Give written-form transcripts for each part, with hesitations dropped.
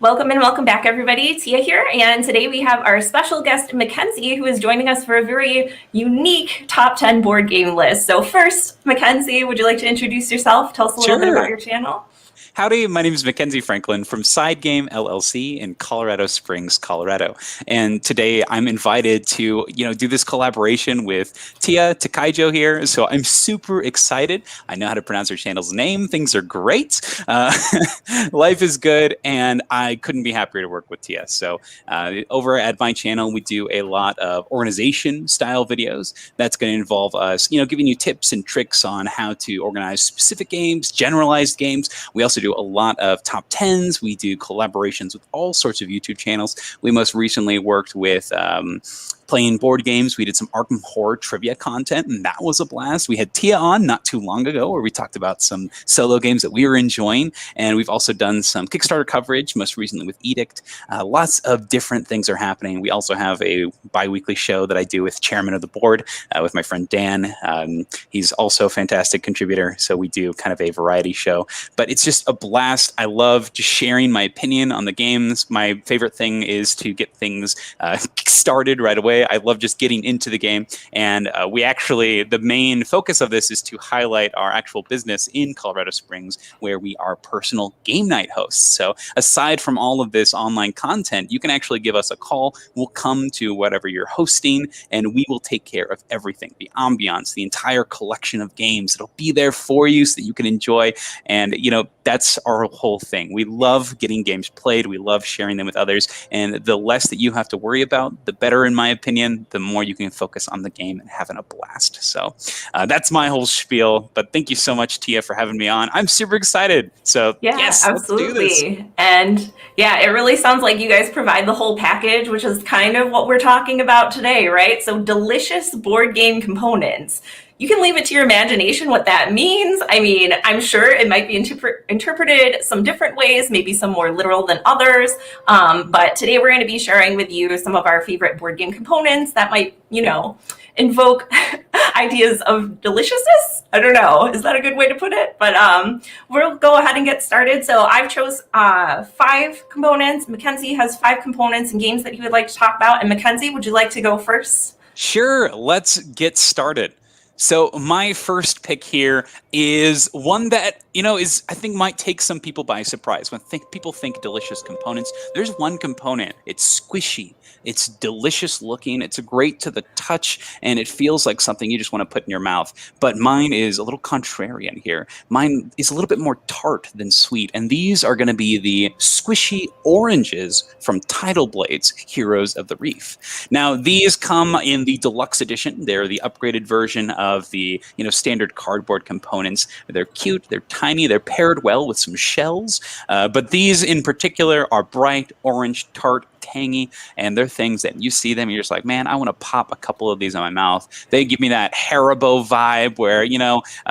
Welcome and welcome back, everybody. Tia here, and today we have our special guest, Mackenzie, who is joining us for a very unique top 10 board game list. So first, Mackenzie, would you like to introduce yourself? Tell us a little bit about Sure. your channel. Howdy, my name is Mackenzie Franklin from SideGame LLC in Colorado Springs, Colorado. And today I'm invited to, do this collaboration with Tia Takaijo here. So I'm super excited. I know how to pronounce her channel's name. Things are great. Life is good. And I couldn't be happier to work with Tia. So over at my channel, we do a lot of organization style videos. That's going to involve us, giving you tips and tricks on how to organize specific games, generalized games. We also do a lot of top 10s. We do collaborations with all sorts of YouTube channels. We most recently worked with playing board games. We did some Arkham Horror trivia content, and that was a blast. We had Tia on not too long ago where we talked about some solo games that we were enjoying, and we've also done some Kickstarter coverage, most recently with Edict. Lots of different things are happening. We also have a bi-weekly show that I do with Chairman of the Board, with my friend Dan. He's also a fantastic contributor, so we do kind of a variety show. But it's just a blast. I love just sharing my opinion on the games. My favorite thing is to get things started right away. I love just getting into the game. And the main focus of this is to highlight our actual business in Colorado Springs, where we are personal game night hosts. So aside from all of this online content, you can actually give us a call. We'll come to whatever you're hosting, and we will take care of everything, the ambiance, the entire collection of games. It'll be there for you so that you can enjoy. And, that's our whole thing. We love getting games played. We love sharing them with others. And the less that you have to worry about, the better, in my opinion, the more you can focus on the game and having a blast. So that's my whole spiel. But thank you so much, Tia, for having me on. I'm super excited. So Yeah, yes, absolutely. let's do this. And yeah, it really sounds like you guys provide the whole package, which is kind of what we're talking about today, right? So delicious board game components. You can leave it to your imagination what that means. I mean, I'm sure it might be interpreted some different ways, maybe some more literal than others. But today we're going to be sharing with you some of our favorite board game components that might, invoke ideas of deliciousness. I don't know. Is that a good way to put it? But we'll go ahead and get started. So I've chose 5 components. Mackenzie has 5 components and games that he would like to talk about. And Mackenzie, would you like to go first? Sure, let's get started. So my first pick here is one that, I think might take some people by surprise. When people think delicious components, there's one component. It's squishy. It's delicious looking. It's great to the touch, and it feels like something you just want to put in your mouth. But mine is a little contrarian here. Mine is a little bit more tart than sweet, and these are going to be the squishy oranges from Tidal Blades, Heroes of the Reef. Now, these come in the deluxe edition. They're the upgraded version of the standard cardboard components. They're cute. They're tiny. They're paired well with some shells. But these in particular are bright orange, tart, tangy, and they're things that you see them and you're just like, man, I want to pop a couple of these in my mouth. They give me that Haribo vibe where,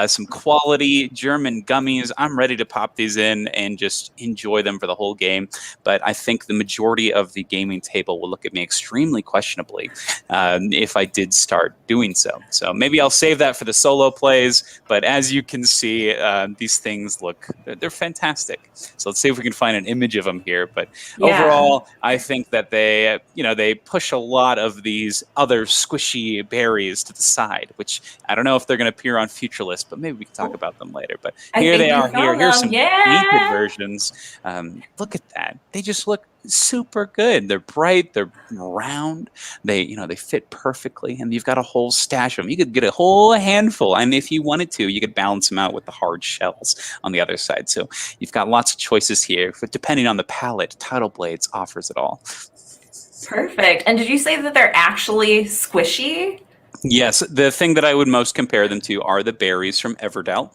some quality German gummies. I'm ready to pop these in and just enjoy them for the whole game. But I think the majority of the gaming table will look at me extremely questionably if I did start doing so. So maybe I'll save that for the solo plays. But as you can see, these things they're fantastic. So let's see if we can find an image of them here. But overall, I think that they push a lot of these other squishy berries to the side, which I don't know if they're going to appear on future lists, but maybe we can talk about them later. But here they are. Here's some naked versions. Look at that. They just look super good. They're bright. They're round. They fit perfectly, and you've got a whole stash of them. You could get a whole handful, and if you wanted to, you could balance them out with the hard shells on the other side. So you've got lots of choices here, but depending on the palette, Tidal Blades offers it all. Perfect. And did you say that they're actually squishy? Yes, the thing that I would most compare them to are the berries from Everdell,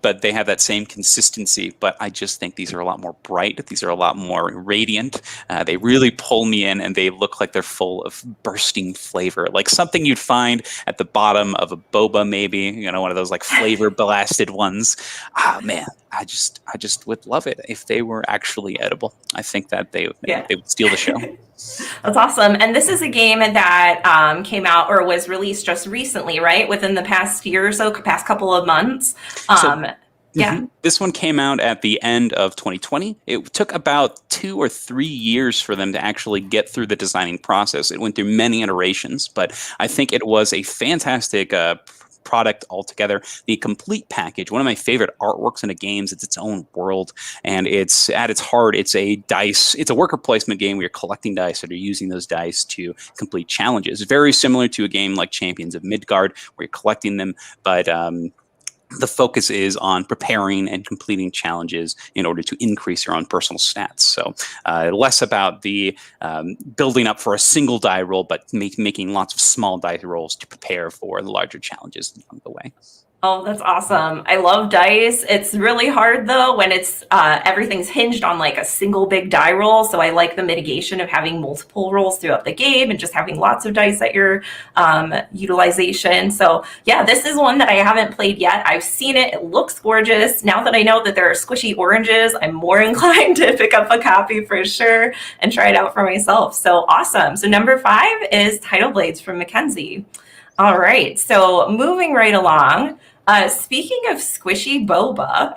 but they have that same consistency. But I just think these are a lot more bright. These are a lot more radiant. They really pull me in, and they look like they're full of bursting flavor, like something you'd find at the bottom of a boba, maybe, one of those like flavor blasted ones. Ah, man, I just would love it if they were actually edible. I think that they would steal the show. That's awesome. And this is a game that came out or was released just recently, right? Within the past year or so, past couple of months. Yeah. This one came out at the end of 2020. It took about 2 or 3 years for them to actually get through the designing process. It went through many iterations, but I think it was a fantastic product altogether. The complete package, one of my favorite artworks in a game, it's its own world, and it's at its heart, it's a worker placement game where you're collecting dice and you're using those dice to complete challenges. Very similar to a game like Champions of Midgard, where you're collecting them, but the focus is on preparing and completing challenges in order to increase your own personal stats. So less about the building up for a single die roll, but making lots of small die rolls to prepare for the larger challenges along the way. Oh, that's awesome. I love dice. It's really hard though when it's everything's hinged on like a single big die roll. So I like the mitigation of having multiple rolls throughout the game and just having lots of dice at your utilization. So yeah, this is one that I haven't played yet. I've seen it. It looks gorgeous. Now that I know that there are squishy oranges, I'm more inclined to pick up a copy for sure and try it out for myself. So awesome. So number 5 is Tidal Blades from Mackenzie. All right, so moving right along, speaking of squishy boba,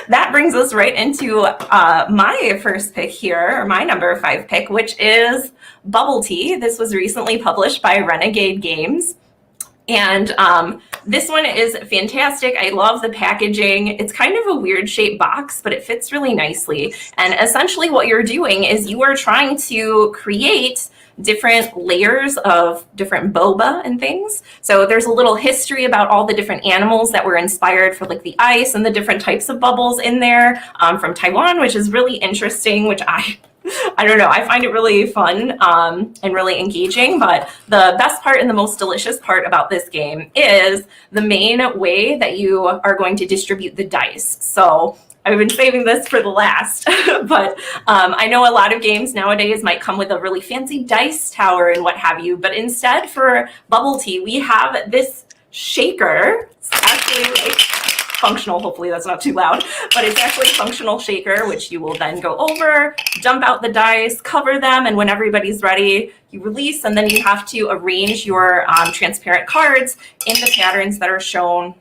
that brings us right into my first pick here, or my number 5 pick, which is Bubble Tea. This was recently published by Renegade Games. And this one is fantastic. I love the packaging. It's kind of a weird shaped box, but it fits really nicely. And essentially what you're doing is you are trying to create different layers of different boba and things. So there's a little history about all the different animals that were inspired for like the ice and the different types of bubbles in there from Taiwan, which is really interesting, which I don't know, I find it really fun and really engaging. But the best part and the most delicious part about this game is the main way that you are going to distribute the dice. So I've been saving this for the last, but I know a lot of games nowadays might come with a really fancy dice tower and what have you, but instead for Bubble Tea, we have this shaker. It's actually like functional, hopefully that's not too loud, but it's actually a functional shaker, which you will then go over, dump out the dice, cover them, and when everybody's ready, you release, and then you have to arrange your transparent cards in the patterns that are shown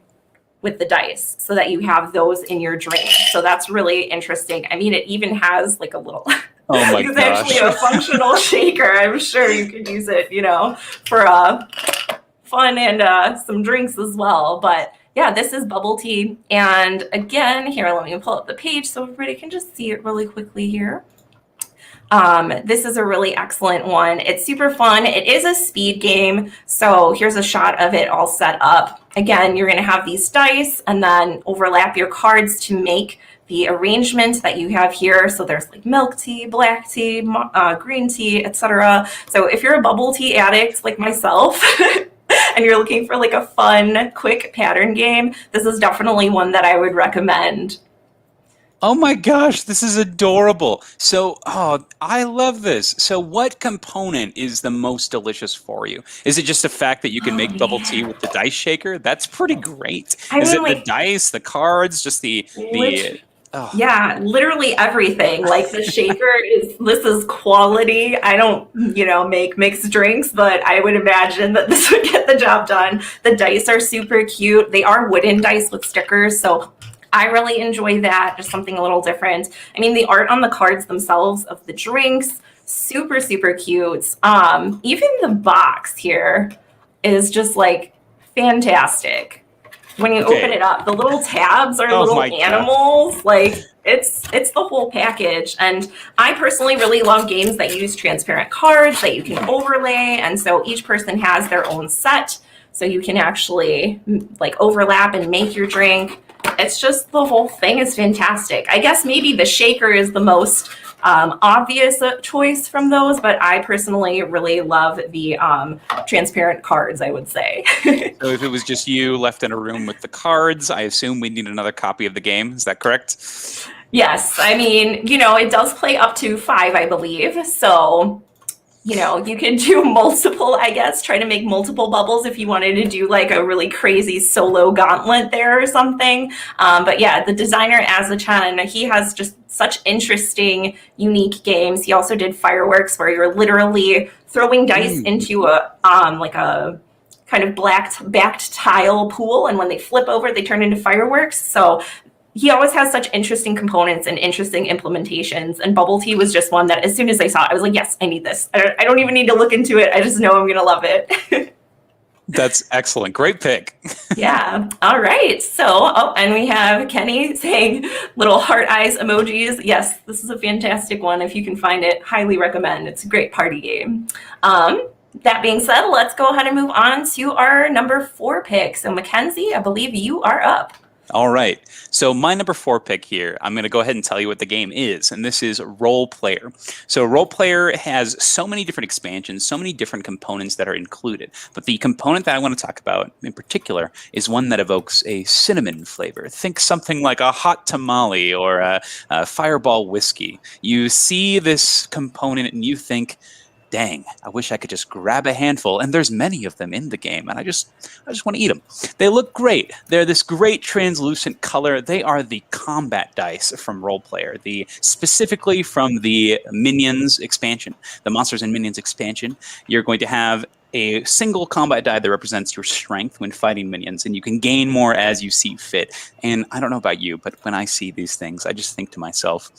with the dice so that you have those in your drink. So that's really interesting. I mean, it even has like a little, oh my it's gosh. actually a functional shaker. I'm sure you could use it, you know, for fun and some drinks as well. But yeah, this is Bubble Tea. And again, here, let me pull up the page so everybody can just see it really quickly here. This is a really excellent one. It's super fun. It is a speed game. So here's a shot of it all set up. Again, you're going to have these dice and then overlap your cards to make the arrangement that you have here. So there's like milk tea, black tea, green tea, etc. So if you're a bubble tea addict like myself, and you're looking for like a fun, quick pattern game, this is definitely one that I would recommend. Oh my gosh, this is adorable. So, I love this. So what component is the most delicious for you? Is it just the fact that you can make bubble tea with the dice shaker? That's pretty great. Is it the dice, the cards, just the Yeah, literally everything. Like the shaker this is quality. I don't, make mixed drinks, but I would imagine that this would get the job done. The dice are super cute. They are wooden dice with stickers, so I really enjoy that, just something a little different. I mean, the art on the cards themselves of the drinks, super, super cute. Even the box here is just like fantastic. When you open it up, the little tabs are little animals. God. Like it's the whole package. And I personally really love games that use transparent cards that you can overlay. And so each person has their own set. So you can actually like overlap and make your drink. It's just, the whole thing is fantastic. I guess maybe the shaker is the most obvious choice from those, but I personally really love the transparent cards, I would say. So if it was just you left in a room with the cards, I assume we need another copy of the game. Is that correct? Yes. I mean, it does play up to 5, I believe. So you could do multiple, I guess, try to make multiple bubbles if you wanted to do like a really crazy solo gauntlet there or something. But yeah, the designer, Azachan, he has just such interesting, unique games. He also did Fireworks, where you're literally throwing dice into a kind kind of black backed tile pool, and when they flip over, they turn into fireworks. So he always has such interesting components and interesting implementations. And bubble tea was just one that as soon as I saw it, I was like, yes, I need this. I don't even need to look into it. I just know I'm going to love it. That's excellent. Great pick. Yeah. All right. So, oh, and we have Kenny saying little heart eyes emojis. Yes, this is a fantastic one. If you can find it, highly recommend. It's a great party game. That being said, let's go ahead and move on to our number 4 pick. So, Mackenzie, I believe you are up. All right. So my number 4 pick here, I'm going to go ahead and tell you what the game is, and this is Role Player. So Role Player has so many different expansions, so many different components that are included. But the component that I want to talk about in particular is one that evokes a cinnamon flavor. Think something like a hot tamale or a fireball whiskey. You see this component and you think, dang, I wish I could just grab a handful. And there's many of them in the game, and I just want to eat them. They look great. They're this great translucent color. They are the combat dice from Role Player, specifically from the Minions expansion, the Monsters and Minions expansion. You're going to have a single combat die that represents your strength when fighting minions, and you can gain more as you see fit. And I don't know about you, but when I see these things, I just think to myself,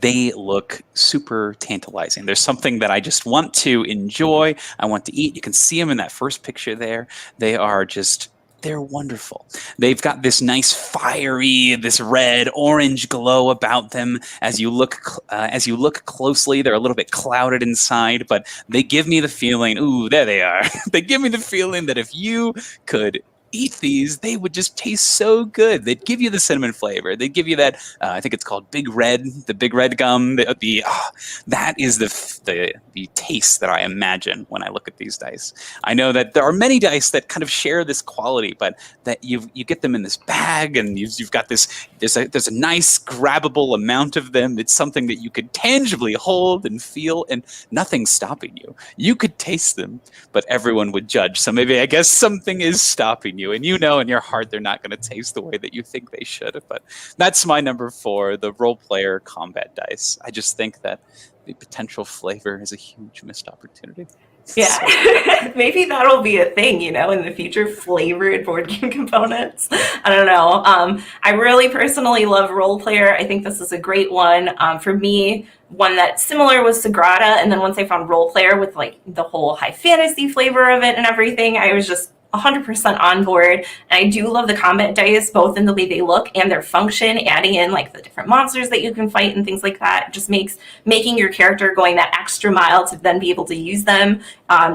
they look super tantalizing. There's something that I just want to enjoy. I want to eat. You can see them in that first picture there. They're wonderful. They've got this nice fiery, this red, orange glow about them. As you look closely, they're a little bit clouded inside, but they give me the feeling, ooh, there they are. They give me the feeling that if you could eat these, they would just taste so good. They'd give you the cinnamon flavor. They'd give you that, I think it's called the big red gum. That is the taste that I imagine when I look at these dice. I know that there are many dice that kind of share this quality, but that you get them in this bag, and you've got there's a nice grabbable amount of them. It's something that you could tangibly hold and feel, and nothing's stopping you. You could taste them, but everyone would judge. So maybe, I guess, something is stopping you. And you know in your heart they're not going to taste the way that you think they should. But that's my number 4, the Role Player combat dice. I just think that the potential flavor is a huge missed opportunity. Yeah, maybe that'll be a thing, in the future, flavored board game components. I don't know. I really personally love Role Player. I think this is a great one. For me, one that's similar was Sagrada, and then once I found Role Player with like the whole high fantasy flavor of it and everything, I was just 100% on board. And I do love the combat dice, both in the way they look and their function, adding in like the different monsters that you can fight and things like that. It just makes making your character going that extra mile to then be able to use them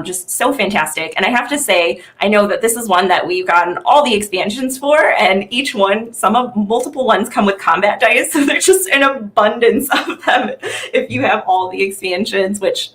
just so fantastic. And I have to say, I know that this is one that we've gotten all the expansions for, and each one, multiple ones come with combat dice, so there's just an abundance of them if you have all the expansions, which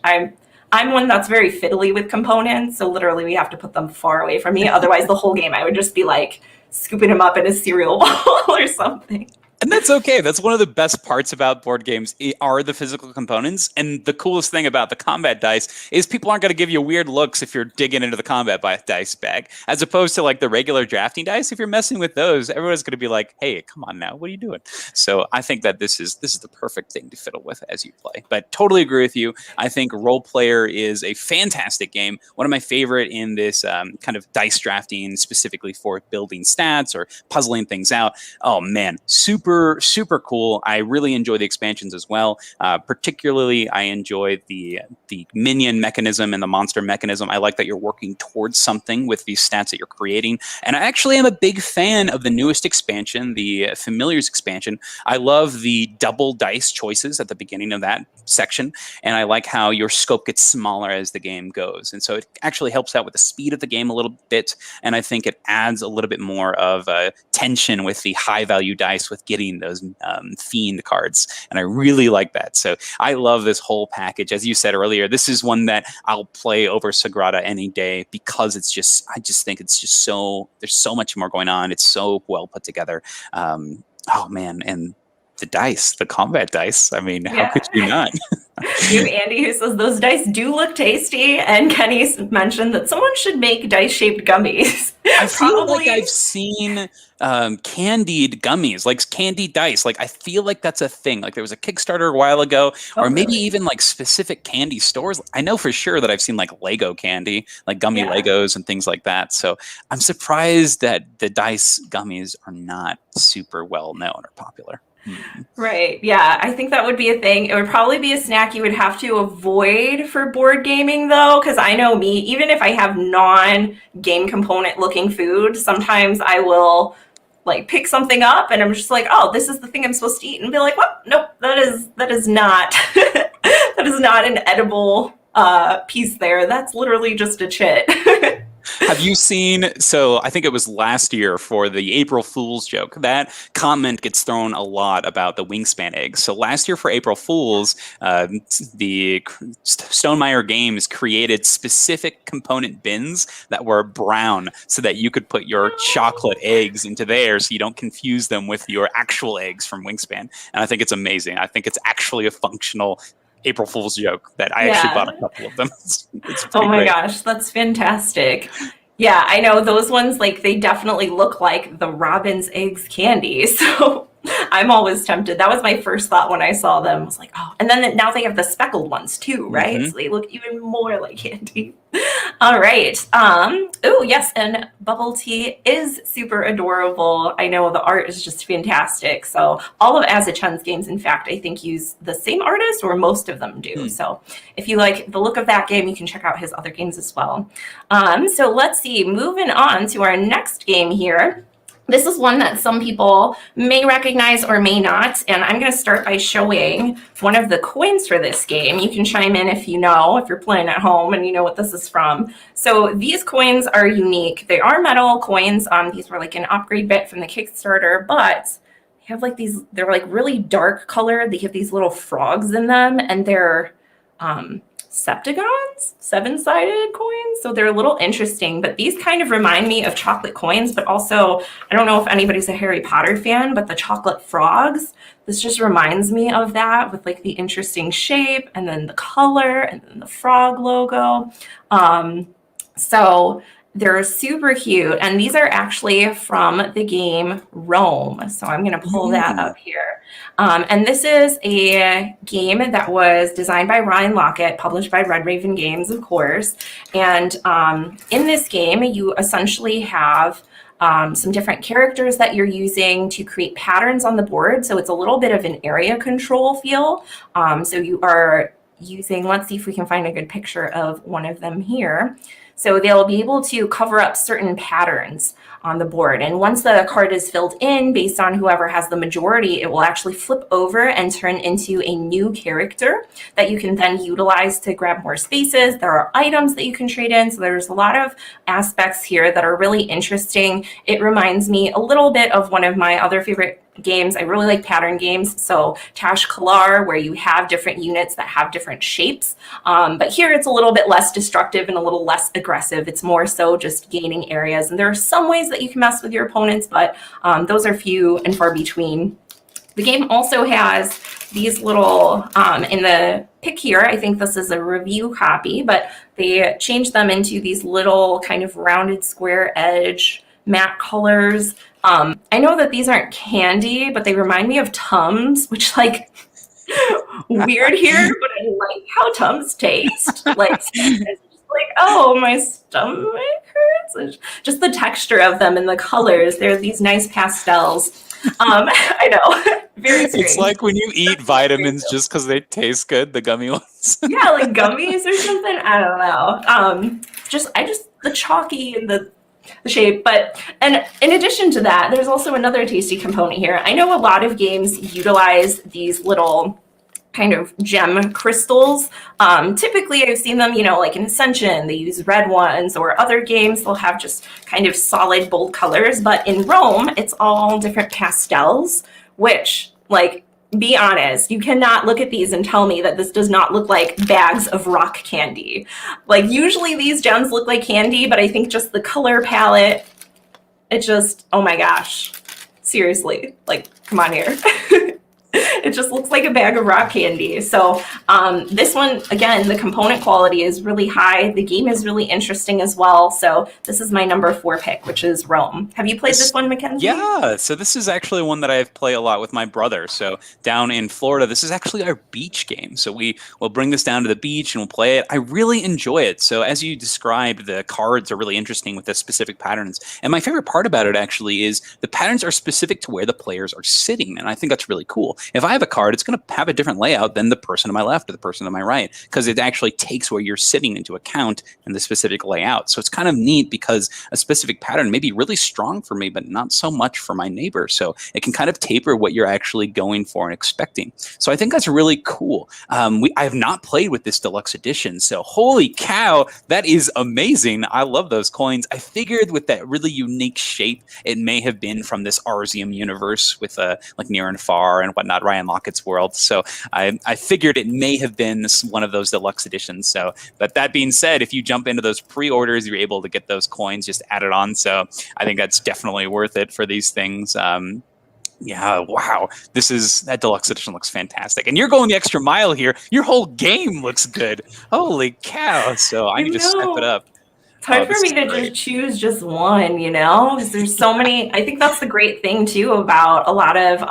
I'm one that's very fiddly with components, so literally we have to put them far away from me. Otherwise, the whole game I would just be like scooping them up in a cereal bowl or something. And that's okay. That's one of the best parts about board games are the physical components. And the coolest thing about the combat dice is people aren't going to give you weird looks if you're digging into the combat dice bag, as opposed to like the regular drafting dice. If you're messing with those, everyone's going to be like, hey, come on now, what are you doing? So I think that this is the perfect thing to fiddle with as you play. But totally agree with you. I think Role Player is a fantastic game. One of my favorite in this kind of dice drafting, specifically for building stats or puzzling things out. Oh man, super cool. I really enjoy the expansions as well. Particularly, I enjoy the minion mechanism and the monster mechanism. I like that you're working towards something with these stats that you're creating. And I actually am a big fan of the newest expansion, the Familiars expansion. I love the double dice choices at the beginning of that section, and I like how your scope gets smaller as the game goes. And so it actually helps out with the speed of the game a little bit, and I think it adds a little bit more of tension with the high value dice with getting those fiend cards, and I really like that. So I love this whole package. As you said earlier, this is one that I'll play over Sagrada any day because I just think it's just there's so much more going on. It's so well put together. Oh man, and the dice, the combat dice. I mean, how could you not? You have Andy who says those dice do look tasty, and Kenny mentioned that someone should make dice-shaped gummies. I feel like I've seen candied gummies, like candied dice. Like I feel like that's a thing. Like there was a Kickstarter a while ago, or maybe even like specific candy stores. I know for sure that I've seen like Lego candy, like gummy Legos and things like that. So I'm surprised that the dice gummies are not super well known or popular. Right. Yeah, I think that would be a thing. It would probably be a snack you would have to avoid for board gaming, though, because I know me, even if I have non-game component looking food, sometimes I will like pick something up and I'm just like, oh, this is the thing I'm supposed to eat, and be like, what? Nope, that is not that is not an edible piece there. That's literally just a chit. Have you seen, so I think it was last year for the April Fool's joke, that comment gets thrown a lot about the wingspan eggs. So last year for April Fool's, the Stonemaier Games created specific component bins that were brown so that you could put your chocolate eggs into there so you don't confuse them with your actual eggs from Wingspan. And I think it's amazing. I think it's actually a functional April Fool's joke that I actually bought a couple of them. It's oh my great. gosh, that's fantastic. Yeah, I know those ones, like they definitely look like the Robin's Eggs candy. So I'm always tempted. That was my first thought when I saw them. I was like, oh, and then now they have the speckled ones too, right? So they look even more like candy. All right. Oh, yes, and bubble tea is super adorable. I know the art is just fantastic. So all of Azachen's games, in fact, I think use the same artist, or most of them do. So if you like the look of that game, you can check out his other games as well. So let's see, moving on to our next game here. This is one that some people may recognize or may not, and I'm going to start by showing one of the coins for this game. You can chime in if you know, if you're playing at home and you know what this is from. So these coins are unique. They are metal coins. These were like an upgrade bit from the Kickstarter, but they have like these, they're like really dark colored. They have these little frogs in them, and they're septagons, seven-sided coins. So they're a little interesting, but these kind of remind me of chocolate coins, but also, I don't know if anybody's a Harry Potter fan, but the chocolate frogs, this just reminds me of that, with like the interesting shape and then the color and then the frog logo. So they're super cute, and these are actually from the game Rome. So I'm going to pull that up here. And this is a game that was designed by Ryan Lockett, published by Red Raven Games, of course. And in this game, you essentially have some different characters that you're using to create patterns on the board. So it's a little bit of an area control feel. So you are using, let's see if we can find a good picture of one of them here. So they'll be able to cover up certain patterns on the board. And once the card is filled in, based on whoever has the majority, it will actually flip over and turn into a new character that you can then utilize to grab more spaces. There are items that you can trade in. So there's a lot of aspects here that are really interesting. It reminds me a little bit of one of my other favorite games. I really like pattern games. So Tash Kalar, where you have different units that have different shapes. But here it's a little bit less destructive and a little less aggressive. It's more so just gaining areas. And there are some ways that you can mess with your opponents, but those are few and far between. The game also has these little, in the pic here, I think this is a review copy, but they changed them into these little kind of rounded square edge matte colors. I know that these aren't candy, but they remind me of Tums, which like weird here, but I like how Tums taste. Like it's just like, oh, my stomach hurts. It's just the texture of them and the colors. They're these nice pastels. I know, very strange. It's like when you eat vitamins just because they taste good, the gummy ones. Yeah, like gummies or something. I don't know. I just the chalky and the shape. But, and in addition to that, there's also another tasty component here. I know a lot of games utilize these little kind of gem crystals. Typically I've seen them, you know, like in Ascension, they use red ones, or other games they'll have just kind of solid bold colors. But in Rome, it's all different pastels, which, like, be honest, you cannot look at these and tell me that this does not look like bags of rock candy. Like, usually these gems look like candy, but I think just the color palette, it just, oh my gosh, seriously, like, come on here. It just looks like a bag of rock candy. So this one, again, the component quality is really high. The game is really interesting as well. So this is my number 4 pick, which is Rome. Have you played this one, Mackenzie? Yeah, so this is actually one that I play a lot with my brother. So down in Florida, this is actually our beach game. So we'll bring this down to the beach and we'll play it. I really enjoy it. So as you described, the cards are really interesting with the specific patterns. And my favorite part about it actually is the patterns are specific to where the players are sitting. And I think that's really cool. If I have a card, it's going to have a different layout than the person to my left or the person to my right, because it actually takes where you're sitting into account in the specific layout. So it's kind of neat because a specific pattern may be really strong for me, but not so much for my neighbor. So it can kind of taper what you're actually going for and expecting. So I think that's really cool. I have not played with this deluxe edition. So holy cow, that is amazing. I love those coins. I figured with that really unique shape, it may have been from this Arzium universe with like Near and Far and whatnot, Ryan Lockett's world. So I figured it may have been one of those deluxe editions. So, but that being said, if you jump into those pre-orders, you're able to get those coins just added on. So I think that's definitely worth it for these things. Yeah, wow. That deluxe edition looks fantastic. And you're going the extra mile here. Your whole game looks good. Holy cow. So I need to step it up. It's hard for me to just choose just one, because there's so many. I think that's the great thing too about a lot of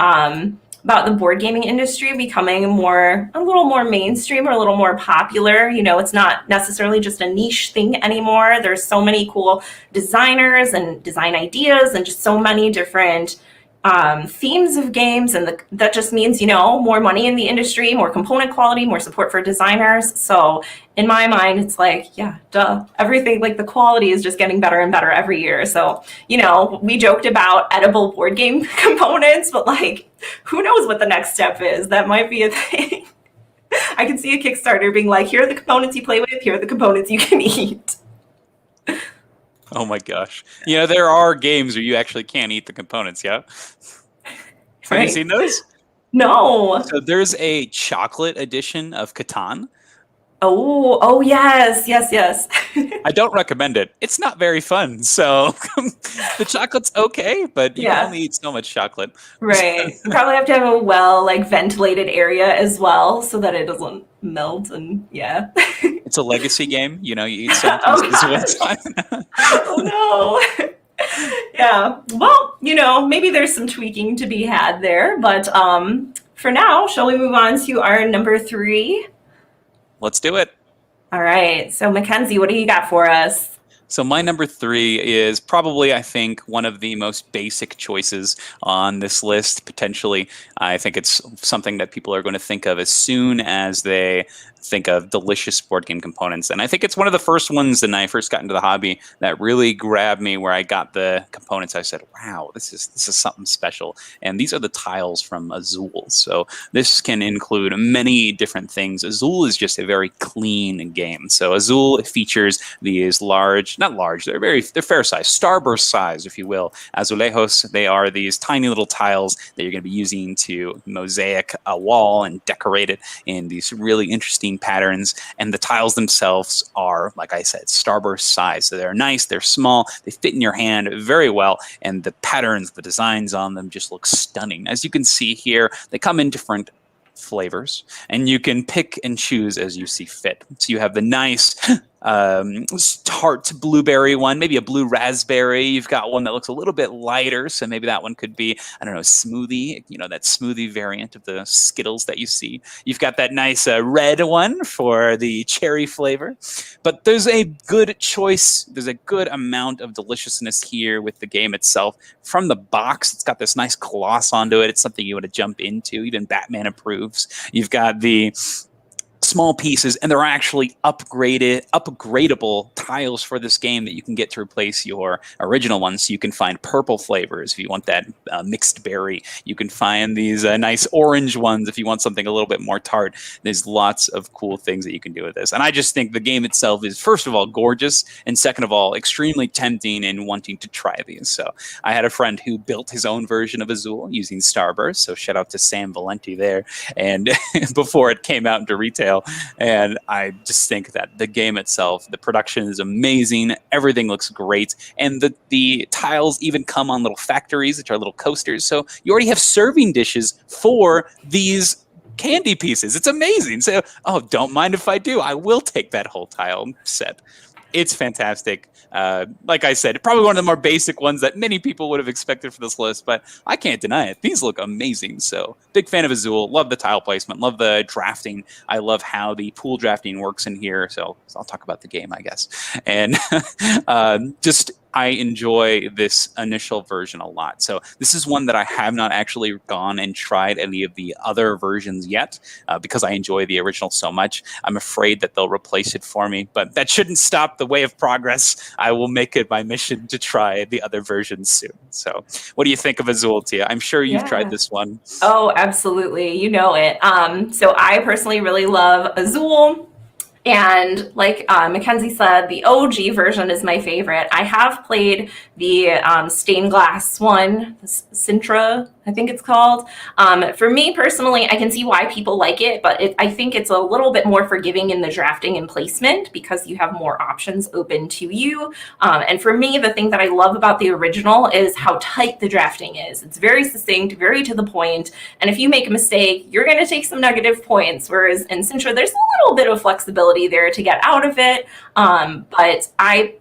about the board gaming industry becoming a little more mainstream or a little more popular. It's not necessarily just a niche thing anymore. There's so many cool designers and design ideas and just so many different themes of games, and that just means more money in the industry, more component quality, more support for designers. So in my mind, it's like, yeah, duh, everything, like the quality is just getting better and better every year. So we joked about edible board game components, but like who knows what the next step is. That might be a thing. I can see a Kickstarter being like, here are the components you play with, here are the components you can eat. Oh my gosh. There are games where you actually can't eat the components, yeah? Have you seen those? No. So there's a chocolate edition of Catan. Oh, yes. I don't recommend it. It's not very fun. So the chocolate's okay, but you can only eat so much chocolate. Right. You probably have to have a ventilated area as well so that it doesn't melt, and yeah. It's a legacy game. You eat some pieces at a time. Oh no. Yeah. Well, maybe there's some tweaking to be had there, but for now, shall we move on to our number 3? Let's do it. All right. So Mackenzie, what do you got for us? So my number 3 is probably, I think, one of the most basic choices on this list, potentially. I think it's something that people are going to think of as soon as they think of delicious board game components. And I think it's one of the first ones when I first got into the hobby that really grabbed me, where I got the components. I said, wow, this is something special. And these are the tiles from Azul. So this can include many different things. Azul is just a very clean game. So Azul features these they're fair size, starburst size, if you will. Azulejos, they are these tiny little tiles that you're going to be using to mosaic a wall and decorate it in these really interesting patterns. And the tiles themselves are, like I said, starburst size. So they're nice, they're small, they fit in your hand very well, and the patterns, the designs on them just look stunning. As you can see here, they come in different flavors, and you can pick and choose as you see fit. So you have the nice tart blueberry one, maybe a blue raspberry. You've got one that looks a little bit lighter, so maybe that one could be, I don't know, smoothie, that smoothie variant of the Skittles that you see. You've got that nice red one for the cherry flavor. But there's a good choice. There's a good amount of deliciousness here with the game itself. From the box, it's got this nice gloss onto it. It's something you want to jump into. Even Batman approves. You've got the small pieces, and there are actually upgradable tiles for this game that you can get to replace your original ones. So you can find purple flavors if you want that mixed berry. You can find these nice orange ones if you want something a little bit more tart. There's lots of cool things that you can do with this. And I just think the game itself is, first of all, gorgeous, and second of all, extremely tempting in wanting to try these. So I had a friend who built his own version of Azul using Starburst. So shout out to Sam Valenti there. And before it came out into retail, detail. And I just think that the game itself, the production is amazing. Everything looks great. And the tiles even come on little factories, which are little coasters. So you already have serving dishes for these candy pieces. It's amazing. So, don't mind if I do. I will take that whole tile set. It's fantastic. Like I said, probably one of the more basic ones that many people would have expected for this list, but I can't deny it. These look amazing. So big fan of Azul. Love the tile placement. Love the drafting. I love how the pool drafting works in here. So I'll talk about the game, I guess. And I enjoy this initial version a lot. So this is one that I have not actually gone and tried any of the other versions yet because I enjoy the original so much. I'm afraid that they'll replace it for me, but that shouldn't stop the way of progress. I will make it my mission to try the other versions soon. So what do you think of Azul, Tia? I'm sure you've tried this one. Oh, absolutely. You know it. So I personally really love Azul. And like Mackenzie said, the OG version is my favorite. I have played the stained glass one, Sintra, I think it's called. For me personally, I can see why people like it, but I think it's a little bit more forgiving in the drafting and placement because you have more options open to you. And for me, the thing that I love about the original is how tight the drafting is. It's very succinct, very to the point. And if you make a mistake, you're going to take some negative points. Whereas in Sintra, there's a little bit of flexibility there to get out of it. But I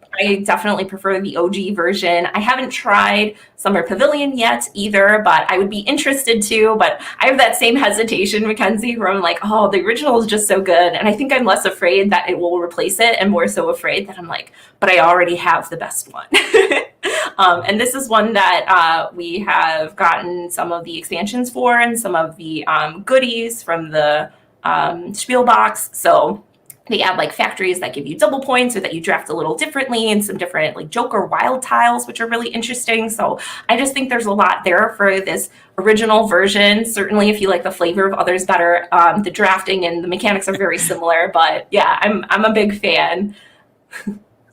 definitely prefer the OG version. I haven't tried Summer Pavilion yet either, but I would be interested to. But I have that same hesitation, Mackenzie, where I'm like, oh, the original is just so good. And I think I'm less afraid that it will replace it and more so afraid that I'm like, but I already have the best one. And this is one that we have gotten some of the expansions for and some of the goodies from the Spiel box. So they add like factories that give you double points or that you draft a little differently and some different like Joker wild tiles, which are really interesting. So I just think there's a lot there for this original version. Certainly if you like the flavor of others better, the drafting and the mechanics are very similar, but yeah, I'm a big fan.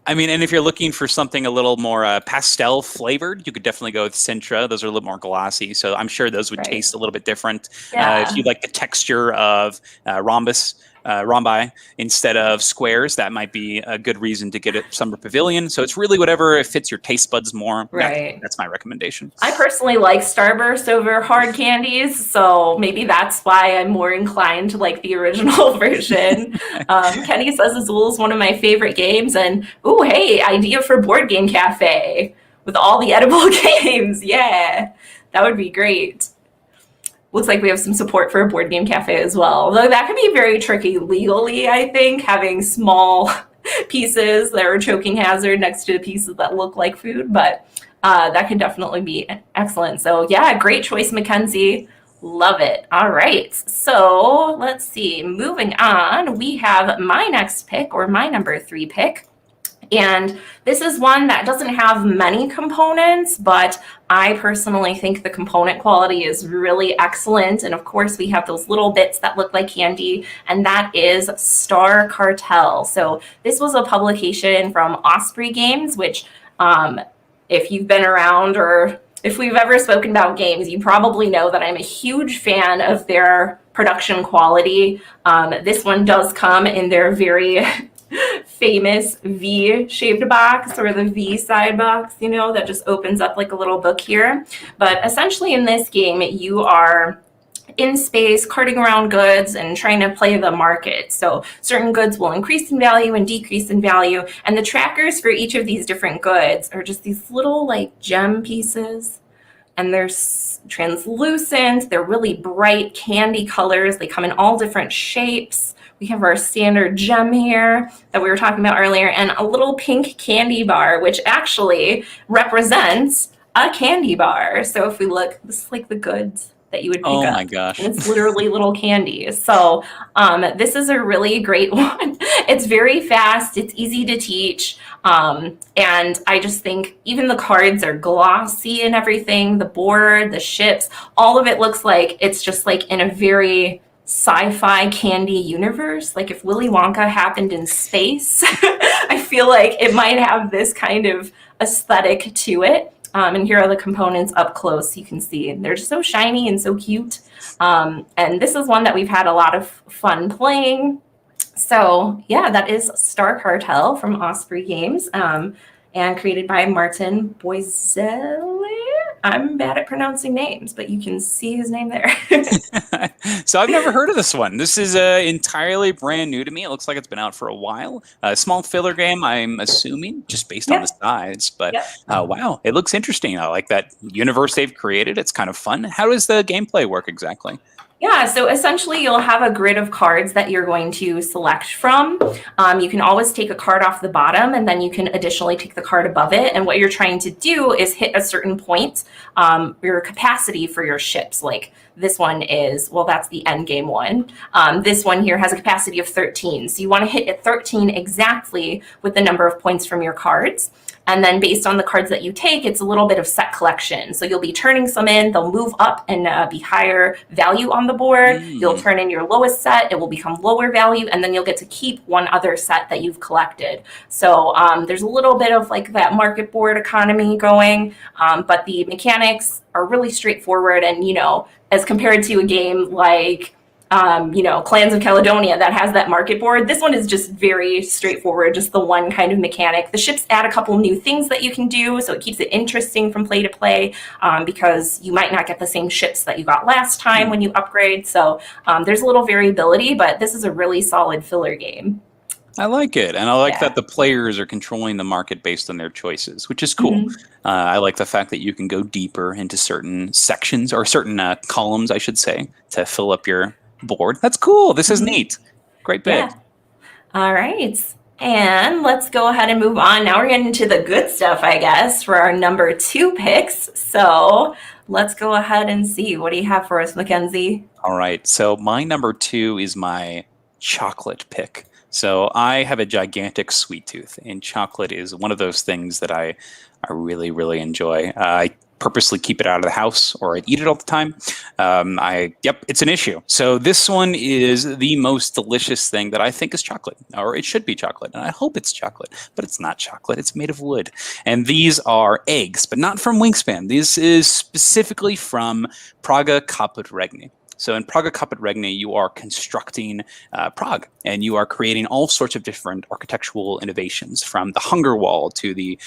I mean, and if you're looking for something a little more pastel flavored, you could definitely go with Sintra. Those are a little more glossy, so I'm sure those would taste a little bit different. If you like the texture of rhombi instead of squares, that might be a good reason to get it Summer Pavilion. So it's really whatever fits your taste buds more. Right. That's my recommendation. I personally like Starburst over hard candies, so maybe that's why I'm more inclined to like the original version. Kenny says Azul is one of my favorite games, and ooh, hey, idea for Board Game Cafe with all the edible games. Yeah, that would be great. Looks like we have some support for a Board Game Cafe as well. Although that can be very tricky legally, I think, having small pieces that are a choking hazard next to pieces that look like food. But that can definitely be excellent. So yeah, great choice, Mackenzie. Love it. All right. So let's see. Moving on, we have my next pick, or my number 3 pick. And this is one that doesn't have many components, but I personally think the component quality is really excellent. And of course, we have those little bits that look like candy, and that is Star Cartel. So this was a publication from Osprey Games, which if you've been around or if we've ever spoken about games, you probably know that I'm a huge fan of their production quality. This one does come in their very famous V-shaped box, or the V side box, you know, that just opens up like a little book here. But essentially in this game, you are in space carting around goods and trying to play the market. So certain goods will increase in value and decrease in value. And the trackers for each of these different goods are just these little like gem pieces. And they're translucent. They're really bright candy colors. They come in all different shapes. We have our standard gem here that we were talking about earlier, and a little pink candy bar, which actually represents a candy bar. So if we look, this is like the goods that you would pick up. Oh my gosh. And it's literally little candies. So this is a really great one. It's very fast. It's easy to teach. And I just think even the cards are glossy and everything. The board, the ships, all of it looks like it's just like in a very sci-fi candy universe. Like if Willy Wonka happened in space, I feel like it might have this kind of aesthetic to it. And here are the components up close. You can see they're just so shiny and so cute. And this is one that we've had a lot of fun playing. So yeah, that is Star Cartel from Osprey Games, and created by Martin Boiselle. I'm bad at pronouncing names, but you can see his name there. So I've never heard of this one. This is entirely brand new to me. It looks like it's been out for a while. A small filler game, I'm assuming, just based on the Yep. size. But Yep. wow, it looks interesting. I like that universe they've created. It's kind of fun. How does the gameplay work exactly? Yeah, so essentially you'll have a grid of cards that you're going to select from. You can always take a card off the bottom, and then you can additionally take the card above it. And what you're trying to do is hit a certain point, your capacity for your ships. Like this one is, well, that's the end game one. This one here has a capacity of 13. So you want to hit at 13 exactly with the number of points from your cards. And then based on the cards that you take, it's a little bit of set collection. So you'll be turning some in, they'll move up and be higher value on the board. You'll turn in your lowest set, it will become lower value, and then you'll get to keep one other set that you've collected. So there's a little bit of like that market board economy going, but the mechanics are really straightforward. And, you know, as compared to a game like Clans of Caledonia that has that market board. This one is just very straightforward, just the one kind of mechanic. The ships add a couple new things that you can do, so it keeps it interesting from play to play, because you might not get the same ships that you got last time when you upgrade. So there's a little variability, but this is a really solid filler game. I like it. And I like that the players are controlling the market based on their choices, which is cool. I like the fact that you can go deeper into certain sections or certain columns, I should say, to fill up your board. That's cool. This is neat. Great pick. Yeah. All right. And let's go ahead and move on. Now we're getting into the good stuff, I guess, for our number 2 picks. So let's go ahead and see. What do you have for us, Mackenzie? All right. So my number 2 is my chocolate pick. So I have a gigantic sweet tooth, and chocolate is one of those things that I really, really enjoy. I purposely keep it out of the house, or I eat it all the time. It's an issue. So this one is the most delicious thing that I think is chocolate, or it should be chocolate, and I hope it's chocolate, but it's not chocolate. It's made of wood, and these are eggs, but not from Wingspan. This is specifically from Praga Caput Regni. So in Praga Caput Regni, you are constructing Prague, and you are creating all sorts of different architectural innovations, from the Hunger Wall to the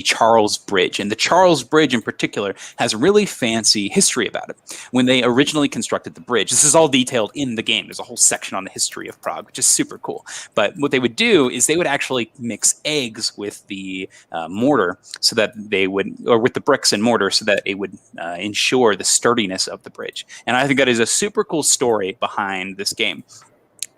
Charles Bridge. And the Charles Bridge in particular has a really fancy history about it. When they originally constructed the bridge, this is all detailed in the game. There's a whole section on the history of Prague, which is super cool. But what they would do is they would actually mix eggs with the mortar, so that they would, or with the bricks and mortar, so that it would ensure the sturdiness of the bridge. And I think that is a super cool story behind this game.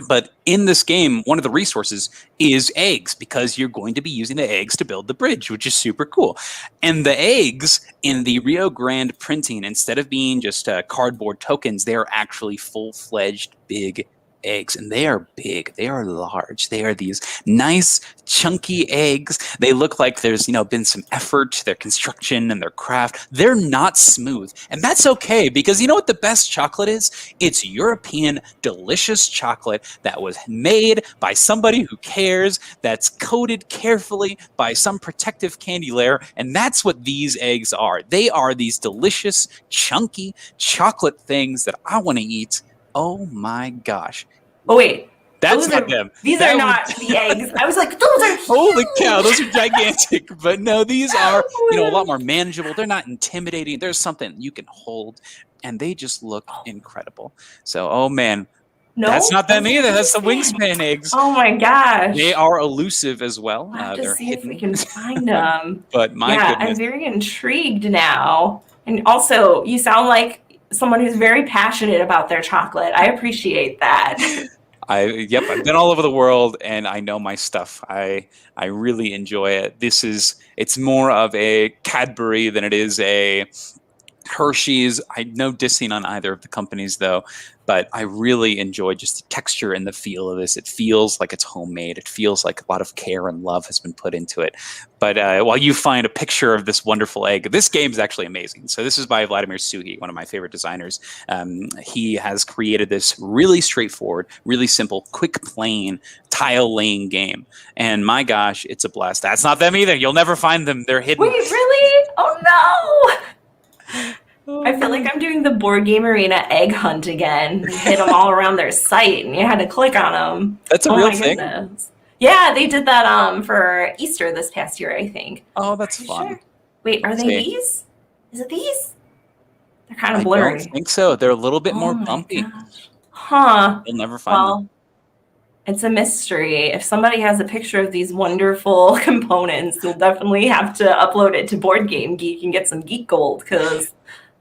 But in this game, one of the resources is eggs, because you're going to be using the eggs to build the bridge, which is super cool. And the eggs in the Rio Grande printing, instead of being just cardboard tokens, they're actually full-fledged big eggs, and they are big, they are large, they are these nice chunky eggs. They look like there's been some effort to their construction and their craft. They're not smooth, and that's okay, because you know what the best chocolate is? It's European delicious chocolate that was made by somebody who cares, that's coated carefully by some protective candy layer, and that's what these eggs are. They are these delicious chunky chocolate things that I want to eat. Oh my gosh. Oh, wait. That's not them. These are not the eggs. I was like, those are huge. Holy cow, those are gigantic. But no, these are, a lot more manageable. They're not intimidating. There's something you can hold, and they just look incredible. So, oh man. No, that's not them either. That's the Wingspan eggs. Oh my gosh. They are elusive as well. We'll have to they're see hidden. if we can find them. But my goodness. I'm very intrigued now. And also, you sound like someone who's very passionate about their chocolate. I appreciate that. I've been all over the world, and I know my stuff. I really enjoy it. It's more of a Cadbury than it is a Hershey's. I no dissing on either of the companies though, but I really enjoy just the texture and the feel of this. It feels like it's homemade. It feels like a lot of care and love has been put into it. But while you find a picture of this wonderful egg, this game is actually amazing. So this is by Vladimir Suhi, one of my favorite designers. He has created this really straightforward, really simple, quick, plain tile laying game. And my gosh, it's a blast. That's not them either. You'll never find them. They're hidden. Wait, really? Oh no! I feel like I'm doing the board game arena egg hunt again. You hit them all around their site, and you had to click on them. That's a Oh real my thing. goodness! Yeah, they did that for Easter this past year, I think. Oh, that's Pretty fun. sure. Wait, are Let's they see. these? Is it these? They're kind of I don't blurry. think so. They're a little bit Oh more my bumpy. gosh. Huh. You'll never find them. Well, it's a mystery. If somebody has a picture of these wonderful components, you'll definitely have to upload it to Board Game Geek and get some geek gold because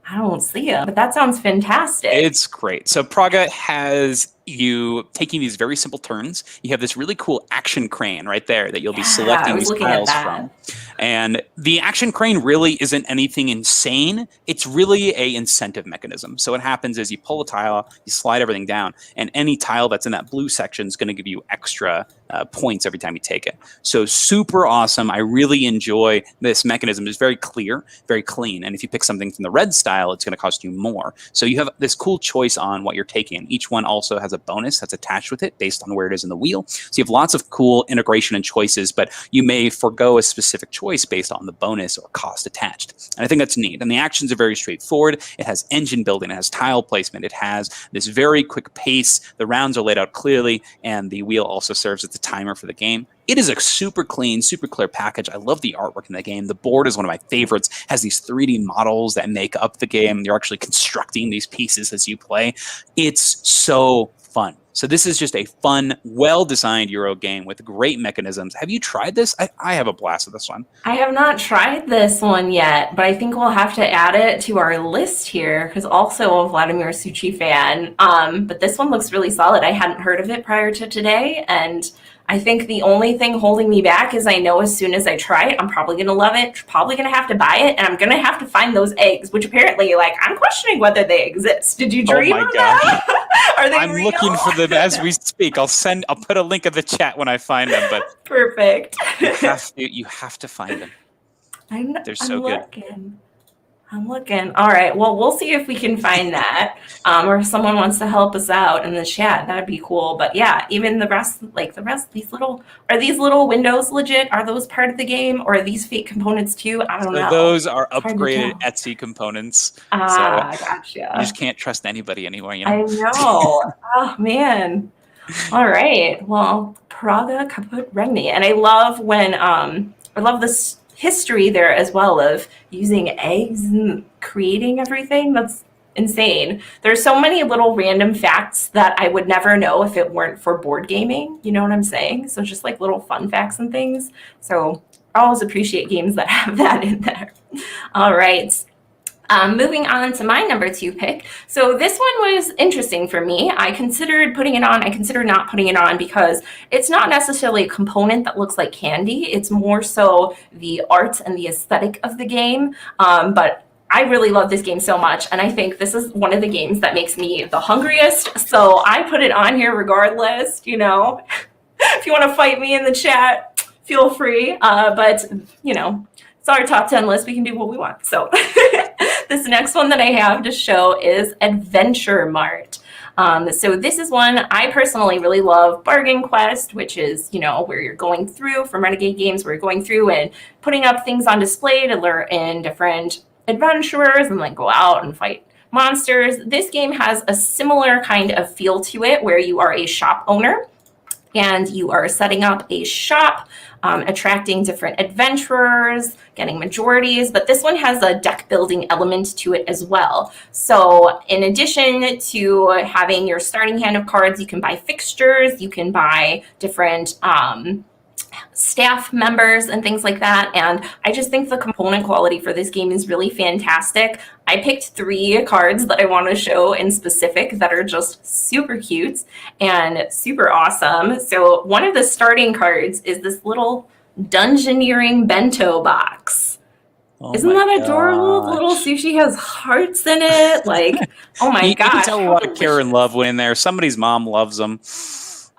I don't see them. But that sounds fantastic. It's great. So Praga has you taking these very simple turns. You have this really cool action crane right there that you'll be Yeah, I selecting was these looking at tiles that. from. And the action crane really isn't anything insane. It's really a incentive mechanism. So what happens is you pull a tile, you slide everything down, and any tile that's in that blue section is going to give you extra points every time you take it. So super awesome. I really enjoy this mechanism. It's very clear, very clean. And if you pick something from the red style, it's going to cost you more. So you have this cool choice on what you're taking. Each one also has a bonus that's attached with it based on where it is in the wheel. So you have lots of cool integration and choices, but you may forego a specific choice based on the bonus or cost attached. And I think that's neat. And the actions are very straightforward. It has engine building, it has tile placement, it has this very quick pace. The rounds are laid out clearly, and the wheel also serves as a timer for the game. It is a super clean, super clear package. I love the artwork in the game. The board is one of my favorites. It has these 3D models that make up the game. You're actually constructing these pieces as you play. It's so fun. So this is just a fun, well-designed Euro game with great mechanisms. Have you tried this? I have a blast with this one. I have not tried this one yet, but I think we'll have to add it to our list here because also a Vladimir Suchi fan. But this one looks really solid. I hadn't heard of it prior to today, and I think the only thing holding me back is I know as soon as I try it, I'm probably going to love it, probably going to have to buy it, and I'm going to have to find those eggs, which apparently, like, I'm questioning whether they exist. Did you dream of that? Are they I'm real? looking for them as we speak. I'll put a link in the chat when I find them, but Perfect. you have to find them. They're so I'm good. looking. I'm looking. All right. Well, we'll see if we can find that, or if someone wants to help us out in the chat. That'd be cool. But yeah, even the rest, are these little windows legit? Are those part of the game, or are these fake components too? I don't know. Those are It's hard to upgraded tell. Etsy components. Ah, So gotcha. you just can't trust anybody anymore, you know? I know. Oh man. All right. Well, Praga Kaput Regni. And I love when I love this history there as well of using eggs and creating everything. That's insane. There's so many little random facts that I would never know if it weren't for board gaming. You know what I'm saying? So just like little fun facts and things. So I always appreciate games that have that in there. All right. Moving on to my number 2 pick. So this one was interesting for me. I considered putting it on. I considered not putting it on because it's not necessarily a component that looks like candy. It's more so the art and the aesthetic of the game. But I really love this game so much, and I think this is one of the games that makes me the hungriest. So I put it on here regardless. You know, if you want to fight me in the chat, feel free. But you know, it's our top 10 list. We can do what we want. So this next one that I have to show is Adventure Mart. So this is one I personally really love. Bargain Quest, which is, you know, where you're going through from Renegade Games, where you're going through and putting up things on display to lure in different adventurers and like go out and fight monsters. This game has a similar kind of feel to it where you are a shop owner and you are setting up a shop, attracting different adventurers, getting majorities, but this one has a deck building element to it as well. So in addition to having your starting hand of cards, you can buy fixtures, you can buy different staff members and things like that. And I just think the component quality for this game is really fantastic. I picked 3 cards that I want to show in specific that are just super cute and super awesome. So one of the starting cards is this little Dungeoneering bento box. Oh Isn't that adorable? The little sushi has hearts in it. Like, oh my gosh. You can tell a lot of care and love went in there. Somebody's mom loves them.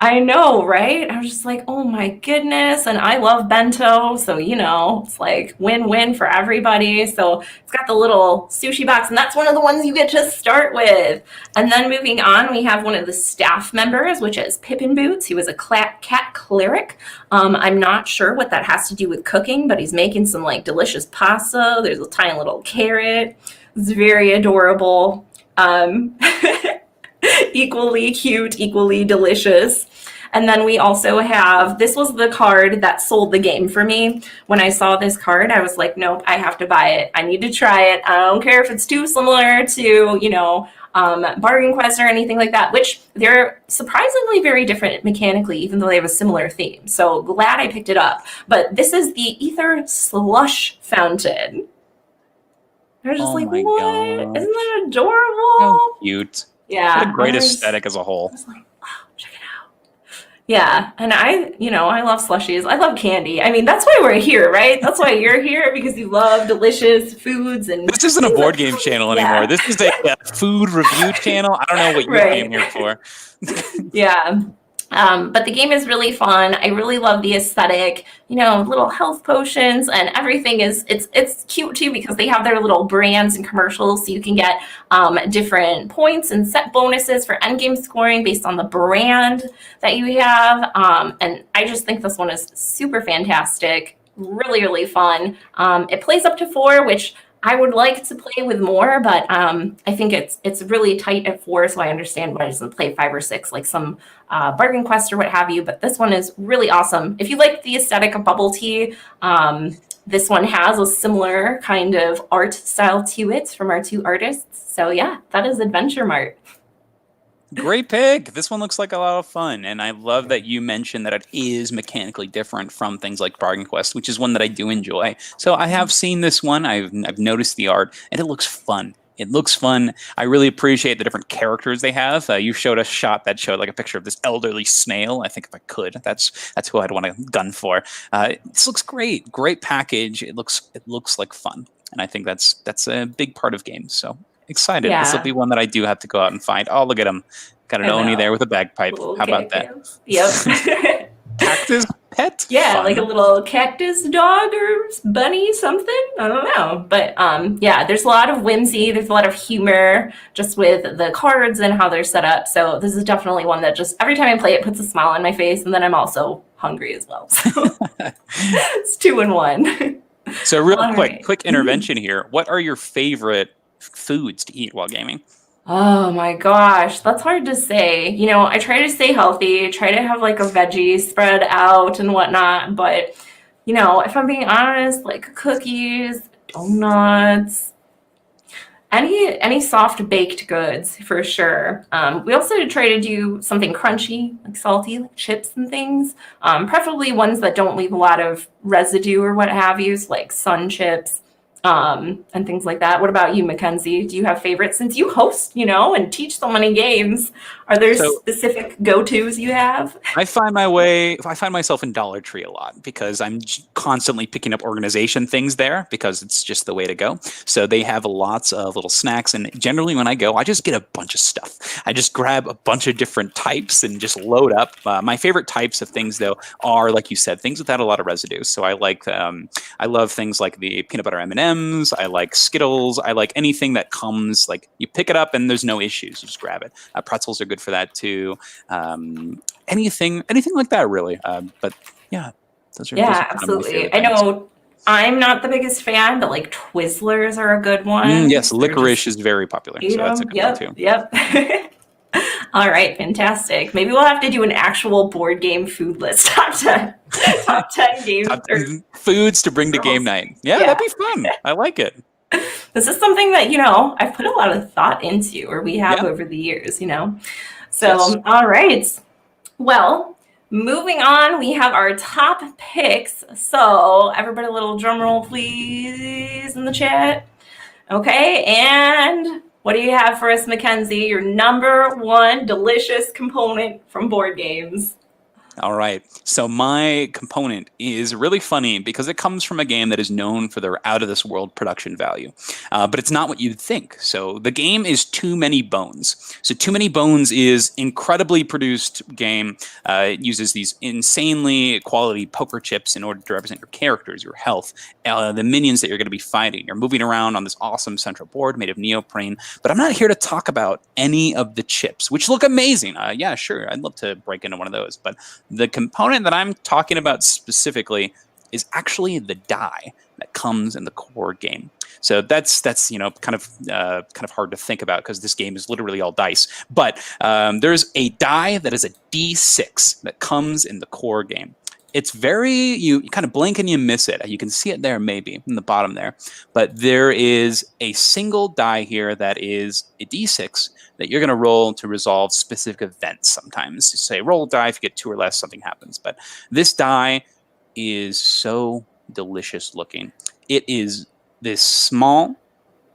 I know, right? I was just like, oh my goodness. And I love bento. So, you know, it's like win-win for everybody. So it's got the little sushi box, and that's one of the ones you get to start with. And then moving on, we have one of the staff members, which is Pippin Boots, who is a cat cleric. I'm not sure what that has to do with cooking, but he's making some like delicious pasta. There's a tiny little carrot. It's very adorable. Um, equally cute, equally delicious. And then we also have, this was the card that sold the game for me. When I saw this card, I was like, nope, I have to buy it. I need to try it. I don't care if it's too similar to, Bargain Quest or anything like that, which they're surprisingly very different mechanically, even though they have a similar theme. So glad I picked it up. But this is the Ether Slush Fountain. I was just Oh like, my what? gosh. Isn't that adorable? How cute. Yeah. What a great aesthetic as a whole. I was like, oh, check it out. Yeah, and I love slushies. I love candy. I mean, that's why we're here, right? That's why you're here, because you love delicious foods and This isn't a board game channel anymore. Yeah. This is a food review channel. I don't know what you Right. came here for. Yeah. But the game is really fun. I really love the aesthetic, little health potions and everything it's cute too, because they have their little brands and commercials, so you can get different points and set bonuses for endgame scoring based on the brand that you have. And I just think this one is super fantastic, really, really fun. It plays up to 4, which I would like to play with more, but I think it's really tight at 4, so I understand why it doesn't play 5 or 6 like some Bargain Quest or what have you. But this one is really awesome. If you like the aesthetic of bubble tea, this one has a similar kind of art style to it from our 2 artists. So yeah, that is Adventure Mart. Great pick. This one looks like a lot of fun. And I love that you mentioned that it is mechanically different from things like Bargain Quest, which is one that I do enjoy. So I have seen this one. I've noticed the art, and it looks fun. It looks fun. I really appreciate the different characters they have. You showed a shot that showed like a picture of this elderly snail. I think if I could, that's who I'd want to gun for. This looks great. Great package. It looks like fun, and I think that's a big part of games. So excited. Yeah. This will be one that I do have to go out and find. Oh, look at him. Got an Oni there with a bagpipe. Little How about that? Yep. Cactus pet? Yeah, Fun. like a little cactus dog or bunny, something. I don't know. But yeah, there's a lot of whimsy. There's a lot of humor just with the cards and how they're set up. So this is definitely one that just every time I play it puts a smile on my face, and then I'm also hungry as well. So it's 2 in 1. So real All quick right. intervention here. What are your favorite foods to eat while gaming? Oh my gosh, that's hard to say. I try to stay healthy, try to have like a veggie spread out and whatnot, but if I'm being honest, like cookies, donuts, any soft baked goods for sure. We also try to do something crunchy, like salty, like chips and things. Preferably ones that don't leave a lot of residue or what have you, like sun chips. And things like that. What about you, Mackenzie? Do you have favorites? Since you host, and teach so many games, are there specific go-tos you have? I find myself in Dollar Tree a lot because I'm constantly picking up organization things there because it's just the way to go. So they have lots of little snacks, and generally when I go, I just get a bunch of stuff. I just grab a bunch of different types and just load up. My favorite types of things, though, are, like you said, things without a lot of residue. So I love things like the peanut butter M&Ms. I like Skittles. I like anything that comes, like you pick it up and there's no issues. You just grab it. Pretzels are good for that too. Anything like that, really. But yeah, those are absolutely. I know I'm not the biggest fan, but like Twizzlers are a good one. Yes, licorice is very popular. So that's a good one too. Yep. All right, fantastic. Maybe we'll have to do an actual board game food list. Top 10 games. Top 10 foods to bring to game night. Yeah, that'd be fun. I like it. This is something that, I've put a lot of thought into, or we have over the years, So, Yes. All right. Well, moving on, we have our top picks. So everybody, a little drum roll, please, in the chat. Okay, and what do you have for us, Mackenzie? Your number 1 delicious component from board games. All right. So my component is really funny because it comes from a game that is known for their out-of-this-world production value. But it's not what you'd think. So the game is Too Many Bones. So Too Many Bones is incredibly produced game. It uses these insanely quality poker chips in order to represent your characters, your health, the minions that you're going to be fighting. You're moving around on this awesome central board made of neoprene. But I'm not here to talk about any of the chips, which look amazing. Yeah, sure. I'd love to break into one of those. But the component that I'm talking about specifically is actually the die that comes in the core game. So that's kind of hard to think about because this game is literally all dice. But there's a die that is a D6 that comes in the core game. It's you kind of blink and you miss it. You can see it there maybe in the bottom there. But there is a single die here that is a D6 that you're going to roll to resolve specific events sometimes. You say roll a die, if you get 2 or less, something happens. But this die is so delicious looking. It is this small,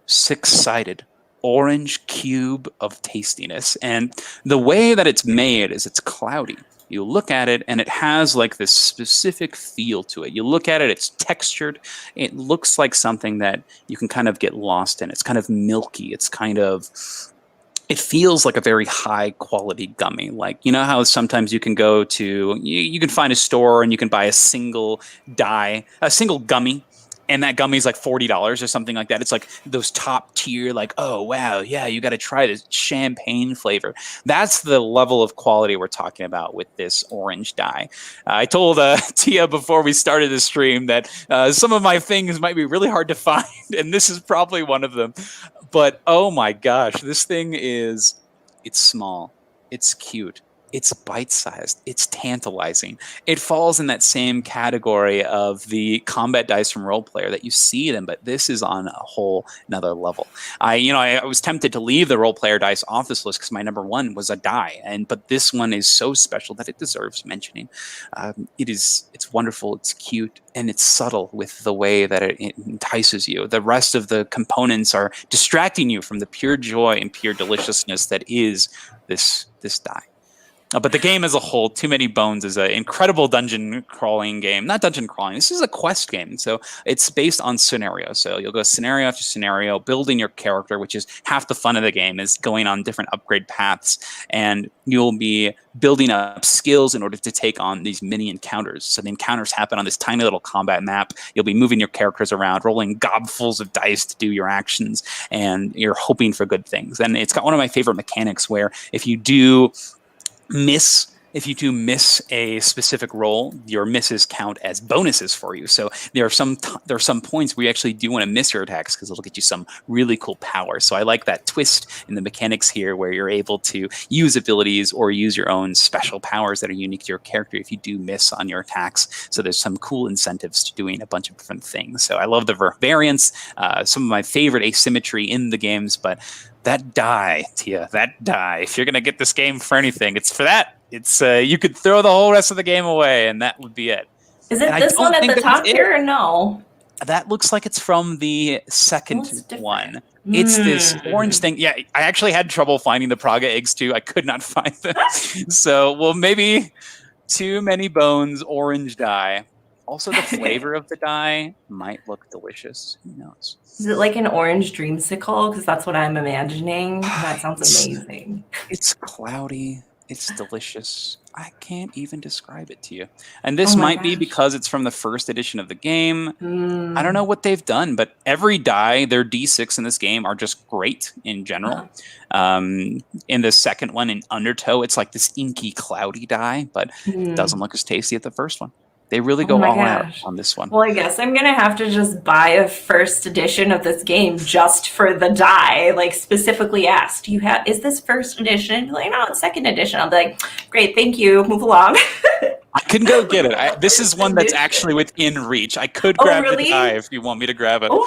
6-sided orange cube of tastiness. And the way that it's made is it's cloudy. You look at it and it has like this specific feel to it. You look at it, it's textured. It looks like something that you can kind of get lost in. It's kind of milky. It feels like a very high quality gummy. Like, you know how sometimes you can go to, you can find a store and you can buy a single gummy, and that gummy is like $40 or something like that. It's like those top tier, like, oh, wow, yeah, you got to try this champagne flavor. That's the level of quality we're talking about with this orange dye. I told Tia before we started the stream that some of my things might be really hard to find, and this is probably one of them. But oh my gosh, this thing it's small, it's cute, it's bite-sized, it's tantalizing. It falls in that same category of the combat dice from Role Player that you see them, but this is on a whole another level. I was tempted to leave the Role Player dice off this list because my number 1 was a die, but this one is so special that it deserves mentioning. It's wonderful, it's cute, and it's subtle with the way that it entices you. The rest of the components are distracting you from the pure joy and pure deliciousness that is this die. But the game as a whole, Too Many Bones, is an incredible dungeon crawling game. Not dungeon crawling, this is a quest game. So it's based on scenario. So you'll go scenario after scenario, building your character, which is half the fun of the game, is going on different upgrade paths. And you'll be building up skills in order to take on these mini encounters. So the encounters happen on this tiny little combat map. You'll be moving your characters around, rolling gobfuls of dice to do your actions, and you're hoping for good things. And it's got one of my favorite mechanics where if you do miss a specific roll, your misses count as bonuses for you. So there are some points where you actually do want to miss your attacks because it'll get you some really cool power. So I like that twist in the mechanics here where you're able to use abilities or use your own special powers that are unique to your character if you do miss on your attacks. So there's some cool incentives to doing a bunch of different things. So I love the variance, some of my favorite asymmetry in the games, but that die, Tia, if you're going to get this game for anything, it's for that. It's you could throw the whole rest of the game away and that would be it. Is it this one at the top here or no? That looks like it's from the second one. It's this orange thing. Yeah, I actually had trouble finding the Praga eggs too. I could not find them. So, well, maybe Too Many Bones, orange dye. Also, the flavor of the dye might look delicious. Who knows? Is it like an orange dreamsicle? Because that's what I'm imagining. That sounds amazing. It's cloudy. It's delicious. I can't even describe it to you. And this might be because it's from the first edition of the game. I don't know what they've done, but every die, their D6 in this game are just great in general. In the second one, in Undertow, it's like this inky, cloudy die, but it doesn't look as tasty as the first one. They really go all out on this one. Well, I guess I'm going to have to just buy a first edition of this game just for the die. Like, specifically asked, is this first edition? You're like, no, it's second edition. I'll be like, great, thank you. Move along. I can go get it. This is one that's actually within reach. I could grab the die if you want me to grab it. Ooh,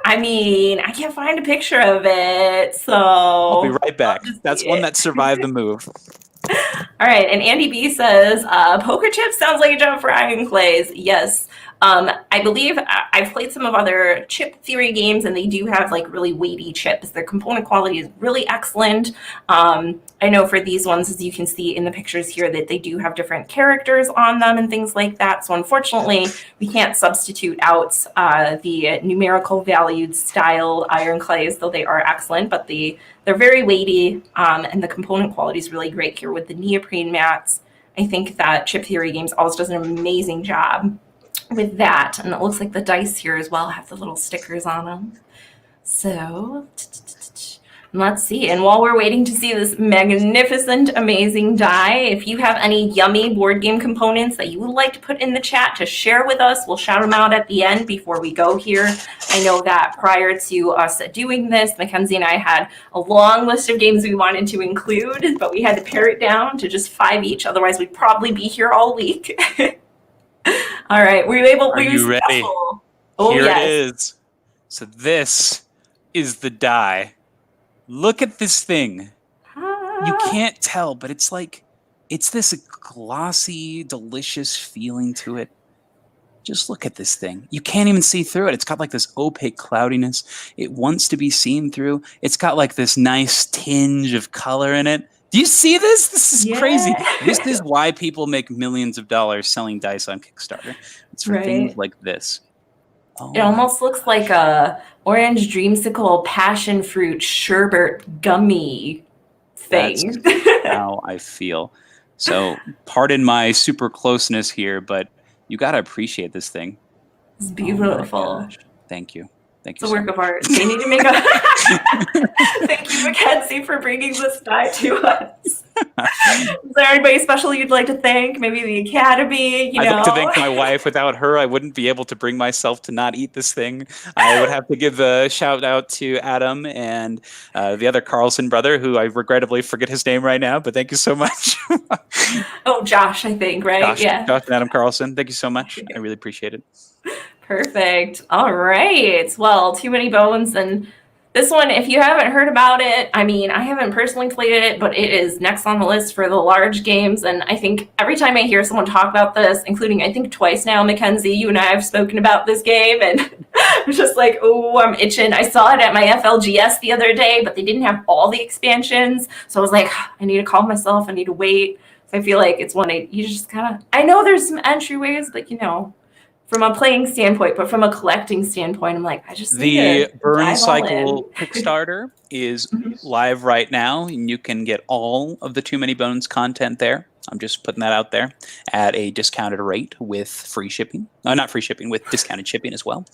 I mean, I can't find a picture of it, so... I'll be right back. That's one that survived the move. All right, and Andy B says, poker chips sounds like a job for Iron Clays. Yes. I believe I've played some of other chip theory games, and they do have like really weighty chips. Their component quality is really excellent. I know for these ones, as you can see in the pictures here, that they do have different characters on them and things like that. So unfortunately, we can't substitute out the numerical valued styled Iron Clays, though they are excellent, but they're very weighty, and the component quality is really great here with the neoprene mats. I think that Chip Theory Games always does an amazing job with that. And it looks like the dice here as well have the little stickers on them. So Let's see. And while we're waiting to see this magnificent, amazing die, if you have any yummy board game components that you would like to put in the chat to share with us, we'll shout them out at the end before we go here. I know that prior to us doing this, Mackenzie and I had a long list of games we wanted to include, but we had to pare it down to just 5 each. Otherwise, we'd probably be here all week. All right. Were you able? Are you ready? Oh, here yes. it is. So this is the die. Look at this thing. You can't tell, but it's this glossy, delicious feeling to it. Just look at this thing. You can't even see through it. It's got like this opaque cloudiness. It wants to be seen through. It's got like this nice tinge of color in it. Do you see this? This is crazy. This is why people make millions of dollars selling dice on Kickstarter. It's for things like this. Oh. It almost looks like a orange dreamsicle passion fruit sherbet gummy thing. That's how I feel. So pardon my super closeness here, but you got to appreciate this thing. It's beautiful. Thank you. Thank you. It's a work of art. They need to make a. Thank you, Mackenzie, for bringing this die to us. Is there anybody special you'd like to thank? Maybe the Academy. I'd like to thank my wife. Without her, I wouldn't be able to bring myself to not eat this thing. I would have to give a shout out to Adam and the other Carlson brother, who I regrettably forget his name right now. But thank you so much. Oh, Josh, I think, right? Josh and Adam Carlson. Thank you so much. I really appreciate it. Perfect. All right. Well, Too Many Bones. And this one, if you haven't heard about it, I mean, I haven't personally played it, but it is next on the list for the large games. And I think every time I hear someone talk about this, including I think twice now, Mackenzie, you and I have spoken about this game. And I'm just like, oh, I'm itching. I saw it at my FLGS the other day, but they didn't have all the expansions. So I was like, I need to calm myself. I need to wait. So I feel like it's one you just kind of, I know there's some entryways, but from a playing standpoint, but from a collecting standpoint, I'm like, I just the Burn Cycle Kickstarter is live right now, and you can get all of the Too Many Bones content there. I'm just putting that out there at a discounted rate with free shipping. Not free shipping, with discounted shipping as well.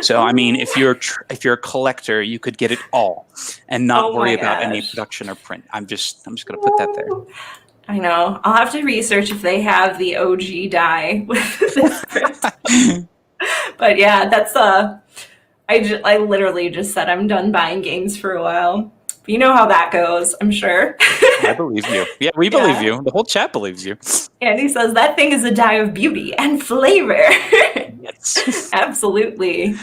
So, I mean, if you're a collector, you could get it all and not worry about any production or print. I'm just going to put that there. I know. I'll have to research if they have the OG die with this print. But yeah, that's I literally just said I'm done buying games for a while. But you know how that goes, I'm sure. I believe you. Yeah, we believe you. The whole chat believes you. Andy says that thing is a die of beauty and flavor. Yes. Absolutely.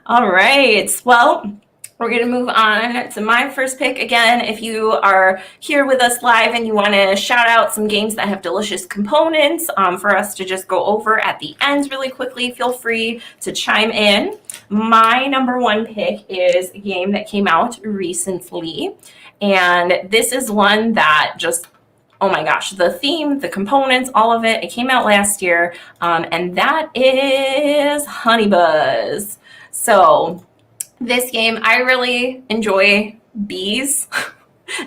All right. Well, we're going to move on to my first pick. Again, if you are here with us live and you want to shout out some games that have delicious components for us to just go over at the end really quickly, feel free to chime in. My number one pick is a game that came out recently. And this is one that just, oh my gosh, the theme, the components, all of it, it came out last year. And that is Honey Buzz. So this game, I really enjoy bees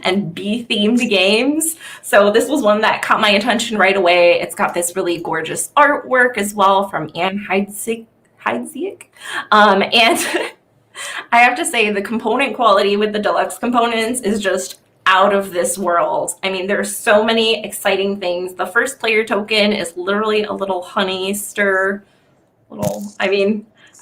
and bee-themed games. So this was one that caught my attention right away. It's got this really gorgeous artwork as well from Anne Heidsiek. And I have to say the component quality with the deluxe components is just out of this world. I mean, there's so many exciting things. The first player token is literally a little honey stir.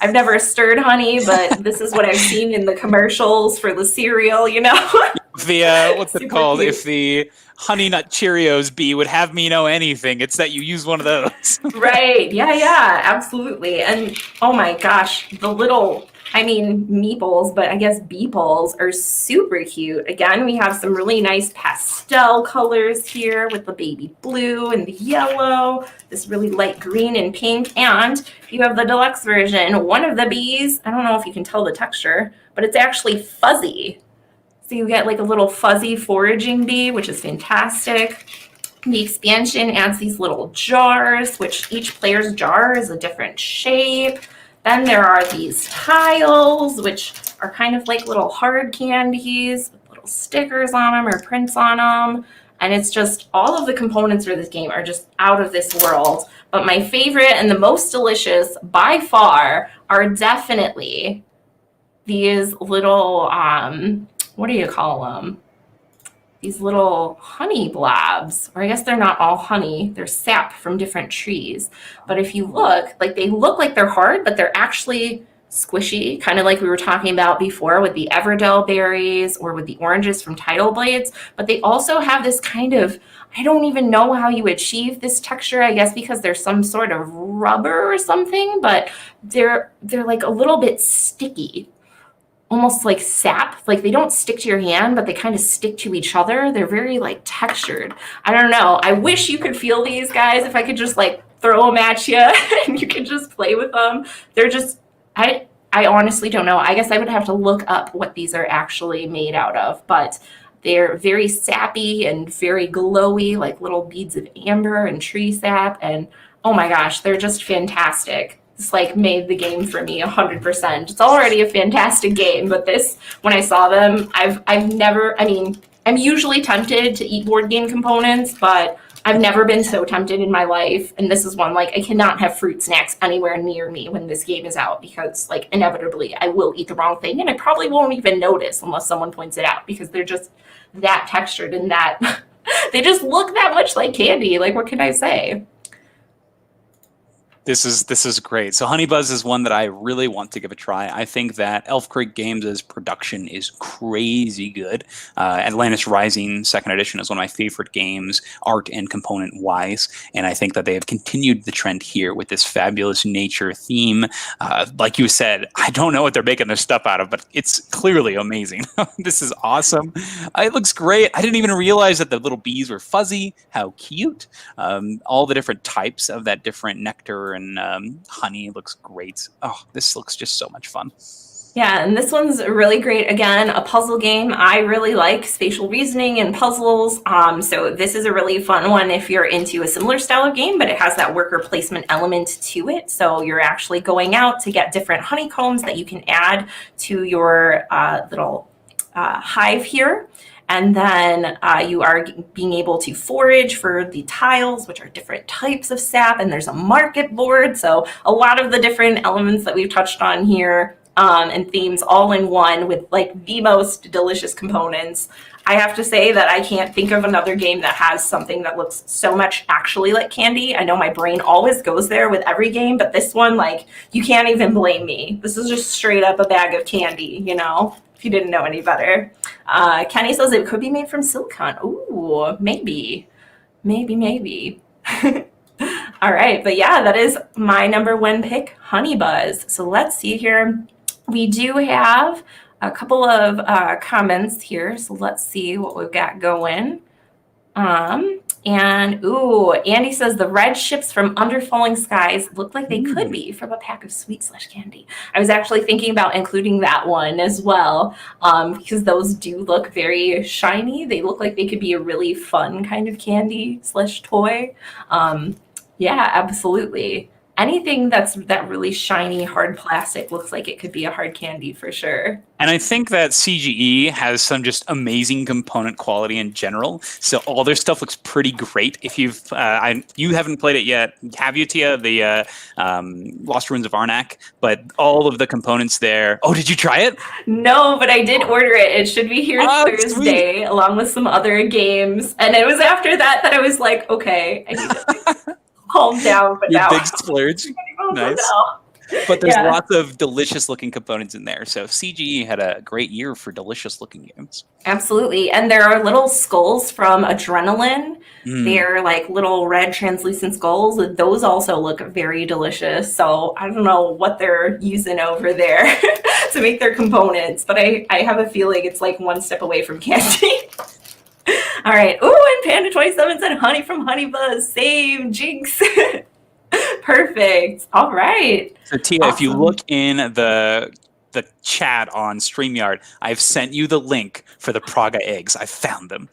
I've never stirred honey, but this is what I've seen in the commercials for the cereal, The, what's it called? Cute. If the Honey Nut Cheerios bee would have me know anything, it's that you use one of those. Right. Yeah, absolutely. And oh my gosh, the little, meeples, but I guess beeples are super cute. Again, we have some really nice pastel colors here with the baby blue and the yellow, this really light green and pink. And you have the deluxe version. One of the bees, I don't know if you can tell the texture, but it's actually fuzzy. So you get like a little fuzzy foraging bee, which is fantastic. The expansion adds these little jars, which each player's jar is a different shape. Then there are these tiles, which are kind of like little hard candies with little stickers on them or prints on them. And it's just, all of the components for this game are just out of this world. But my favorite and the most delicious by far are definitely these little, what do you call them? These little honey blobs, or I guess they're not all honey, they're sap from different trees. But if you look, like they look like they're hard, but they're actually squishy, kind of like we were talking about before with the Everdell berries or with the oranges from Tidal Blades. But they also have this kind of, I don't even know how you achieve this texture, I guess because there's some sort of rubber or something, but they're like a little bit sticky, almost like sap. Like they don't stick to your hand, but they kind of stick to each other. They're very like textured. I don't know. I wish you could feel these guys. If I could just like throw them at you and you could just play with them. They're just, I honestly don't know. I guess I would have to look up what these are actually made out of, but they're very sappy and very glowy, like little beads of amber and tree sap. And oh my gosh, they're just fantastic. It's like made the game for me 100%. It's already a fantastic game, but this, when I saw them, I've never, I mean, I'm usually tempted to eat board game components, but I've never been so tempted in my life. And this is one, like, I cannot have fruit snacks anywhere near me when this game is out because, like, inevitably I will eat the wrong thing and I probably won't even notice unless someone points it out because they're just that textured and that they just look that much like candy. Like, what can I say? This is great. So Honey Buzz is one that I really want to give a try. I think that Elf Creek Games' production is crazy good. Atlantis Rising Second Edition is one of my favorite games, art and component wise, and I think that they have continued the trend here with this fabulous nature theme. Like you said, I don't know what they're making their stuff out of, but it's clearly amazing. This is awesome. It looks great. I didn't even realize that the little bees were fuzzy. How cute! All the different types of that different nectar and honey looks great. Oh, this looks just so much fun. Yeah, and this one's really great. Again, a puzzle game. I really like spatial reasoning and puzzles. So this is a really fun one if you're into a similar style of game, but it has that worker placement element to it. So you're actually going out to get different honeycombs that you can add to your little hive here. And then you are being able to forage for the tiles, which are different types of sap, and there's a market board. So a lot of the different elements that we've touched on here and themes all in one with like the most delicious components. I have to say that I can't think of another game that has something that looks so much actually like candy. I know my brain always goes there with every game, but this one, like, you can't even blame me. This is just straight up a bag of candy, you know? If you didn't know any better. Kenny says it could be made from silicone. Ooh, maybe. All right, but yeah, that is my number one pick, Honey Buzz. So let's see here. We do have a couple of comments here, so let's see what we've got going. And ooh, Andy says the red ships from Under Falling Skies look like they could be from a pack of sweet/candy. I was actually thinking about including that one as well, because those do look very shiny. They look like they could be a really fun kind of candy/toy. Yeah, absolutely. Anything that's that really shiny, hard plastic looks like it could be a hard candy for sure. And I think that CGE has some just amazing component quality in general. So all their stuff looks pretty great. If you haven't played it yet, have you, Tia? The Lost Ruins of Arnak, but all of the components there. Oh, did you try it? No, but I did order it. It should be here Thursday, sweet, along with some other games. And it was after that I was like, okay, I need to calm down. But your now big splurge. Nice. But there's lots of delicious looking components in there. So CGE had a great year for delicious looking games. Absolutely. And there are little skulls from Adrenaline. They're like little red translucent skulls. Those also look very delicious. So I don't know what they're using over there to make their components, but I have a feeling it's like one step away from candy. All right. Oh, and Panda27 said honey from Honey Buzz. Same, jinx. Perfect. All right. So Tia, awesome. If you look in the chat on StreamYard, I've sent you the link for the Praga eggs. I found them.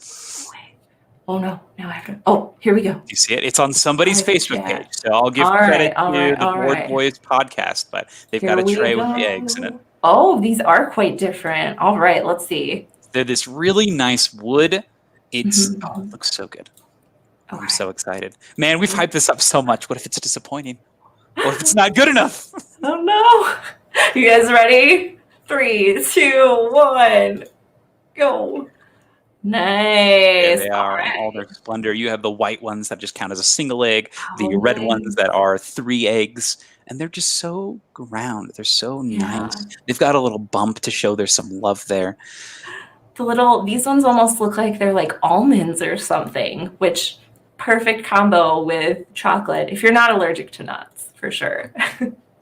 Oh no, now I have to. Oh, here we go. You see it? It's on somebody's Facebook page. So I'll give credit to the Board Boys podcast, but they've got a tray with the eggs in it. Oh, these are quite different. All right, let's see. They're this really nice wood. It's it looks so good. Okay. I'm so excited. Man, we've hyped this up so much. What if it's disappointing? Or if it's not good enough? Oh no. You guys ready? 3, 2, 1. go. There Nice. they All are in all right. their splendor. You have the white ones that just count as a single egg, Oh, the red ones nice. that are 3 eggs, and they're just so round. They're so Yeah. nice. They've got a little bump to show there's some love there. These ones almost look like they're like almonds or something, which perfect combo with chocolate if you're not allergic to nuts, for sure.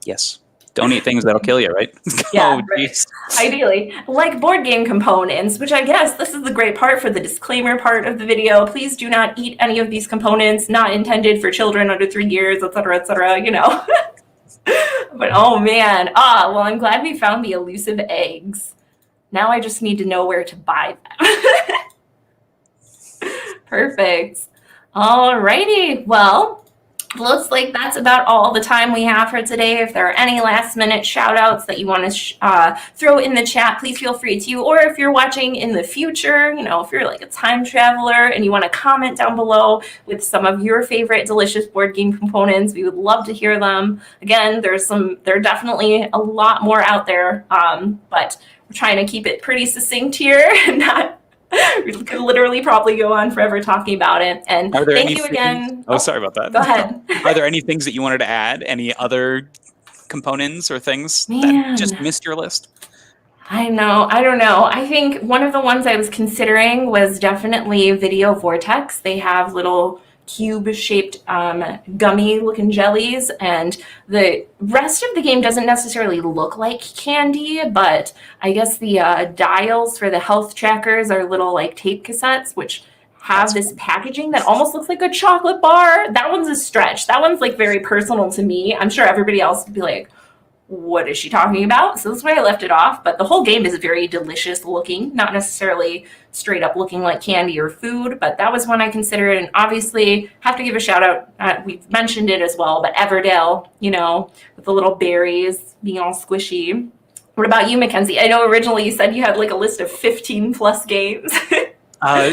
Yes. Don't eat things that'll kill you, right? Yeah, Oh, right. jeez. Ideally, like board game components, which I guess this is the great part for the disclaimer part of the video. Please do not eat any of these components, not intended for children under 3 years, etc., you know. But oh man, well, I'm glad we found the elusive eggs. Now I just need to know where to buy them. Perfect. All righty. Well, looks like that's about all the time we have for today. If there are any last minute shout outs that you want to throw in the chat, please feel free to. Or if you're watching in the future, you know, if you're like a time traveler and you want to comment down below with some of your favorite delicious board game components, we would love to hear them. Again, there are definitely a lot more out there, but we're trying to keep it pretty succinct here and not. We could literally probably go on forever talking about it. And Are there thank any you things? again. Oh, sorry about Go that. ahead. Are there any things that you wanted to add? Any other components or things that just Man, missed your list? I know. I don't know. I think one of the ones I was considering was definitely Video Vortex. They have little cube-shaped gummy looking jellies, and the rest of the game doesn't necessarily look like candy, but I guess the dials for the health trackers are little like tape cassettes, which have That's this fun. packaging that almost looks like a chocolate bar. That one's a stretch. That one's like very personal to me. I'm sure everybody else would be like, what is she talking about? So that's why I left it off. But the whole game is very delicious looking, not necessarily straight up looking like candy or food, but that was one I considered. And obviously, have to give a shout out. We've mentioned it as well, but Everdell, you know, with the little berries being all squishy. What about you, Mackenzie? I know originally you said you had like a list of 15 plus games.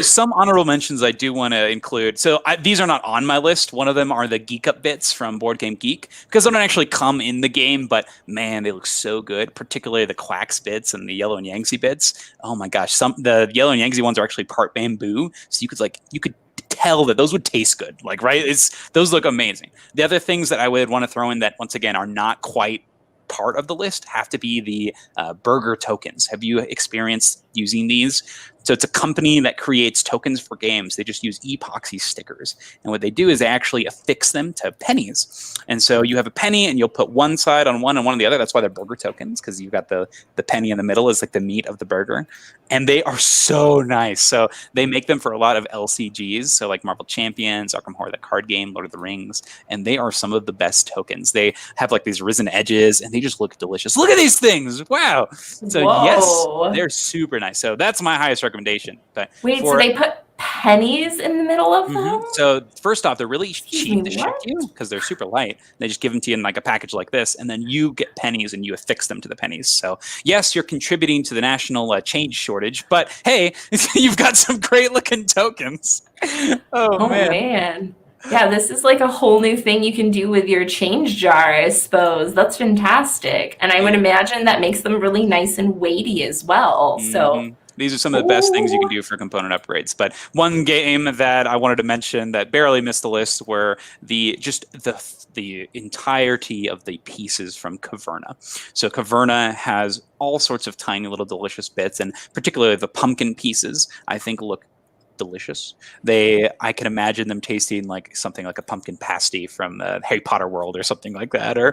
Some honorable mentions I do want to include. So these are not on my list. One of them are the Geek Up bits from Board Game Geek, because they don't actually come in the game, but man, they look so good, particularly the Quacks bits and the Yellow and Yangtze bits. Oh my gosh, the Yellow and Yangtze ones are actually part bamboo, so you could tell that those would taste good. Like, right? Those look amazing. The other things that I would want to throw in that once again are not quite part of the list have to be the burger tokens. Have you experienced using these? So it's a company that creates tokens for games. They just use epoxy stickers. And what they do is they actually affix them to pennies. And so you have a penny and you'll put one side on one and one on the other. That's why they're burger tokens, because you've got the penny in the middle is like the meat of the burger. And they are so nice. So they make them for a lot of LCGs. So like Marvel Champions, Arkham Horror, the card game, Lord of the Rings. And they are some of the best tokens. They have like these risen edges and they just look delicious. Look at these things. Wow. So Whoa. yes, they're super nice. So that's my highest recommendation. But Wait, so they put pennies in the middle of them? So first off, they're really cheap to ship what? you because they're super light. They just give them to you in like a package like this, and then you get pennies and you affix them to the pennies. So yes, you're contributing to the national change shortage, but hey, you've got some great looking tokens. Oh man. Yeah, this is like a whole new thing you can do with your change jar, I suppose. That's fantastic. And I would imagine that makes them really nice and weighty as well. So these are some of the best things you can do for component upgrades. But one game that I wanted to mention that barely missed the list were the entirety of the pieces from Caverna. So Caverna has all sorts of tiny little delicious bits, and particularly the pumpkin pieces, I think look delicious. I can imagine them tasting like something like a pumpkin pasty from the Harry Potter world or something like that. Or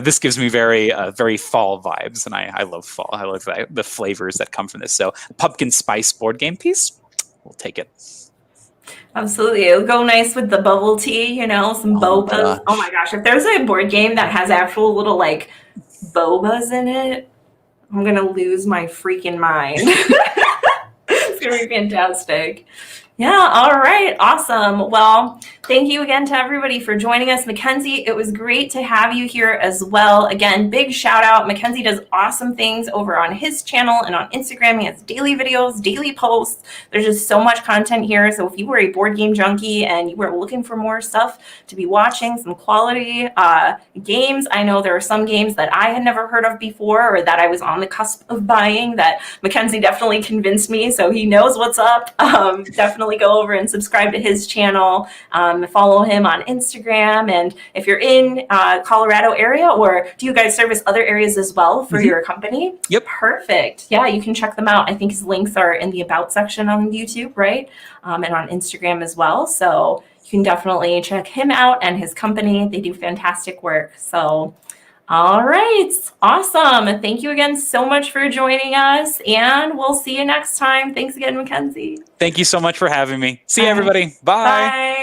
this gives me very fall vibes, and I love fall. I love the flavors that come from this. So pumpkin spice board game piece, we'll take it. Absolutely. It'll go nice with the bubble tea, you know, some bobas. Oh my gosh, if there's a board game that has actual little like bobas in it, I'm gonna lose my freaking mind. It's gonna be fantastic. Yeah, all right, awesome. Well, Thank you again to everybody for joining us. Mackenzie, it was great to have you here as well. Again, big shout out. Mackenzie does awesome things over on his channel and on Instagram. He has daily videos, daily posts. There's just so much content here. So if you were a board game junkie and you were looking for more stuff to be watching, some quality games, I know there are some games that I had never heard of before or that I was on the cusp of buying that Mackenzie definitely convinced me. So he knows what's up. Definitely go over and subscribe to his channel. Follow him on Instagram. And if you're in Colorado area, or do you guys service other areas as well for your company? Yep. Perfect. Yeah, you can check them out. I think his links are in the About section on YouTube, right? And on Instagram as well. So you can definitely check him out and his company. They do fantastic work. So all right. Awesome. Thank you again so much for joining us. And we'll see you next time. Thanks again, Mackenzie. Thank you so much for having me. See you, everybody. Bye. Bye.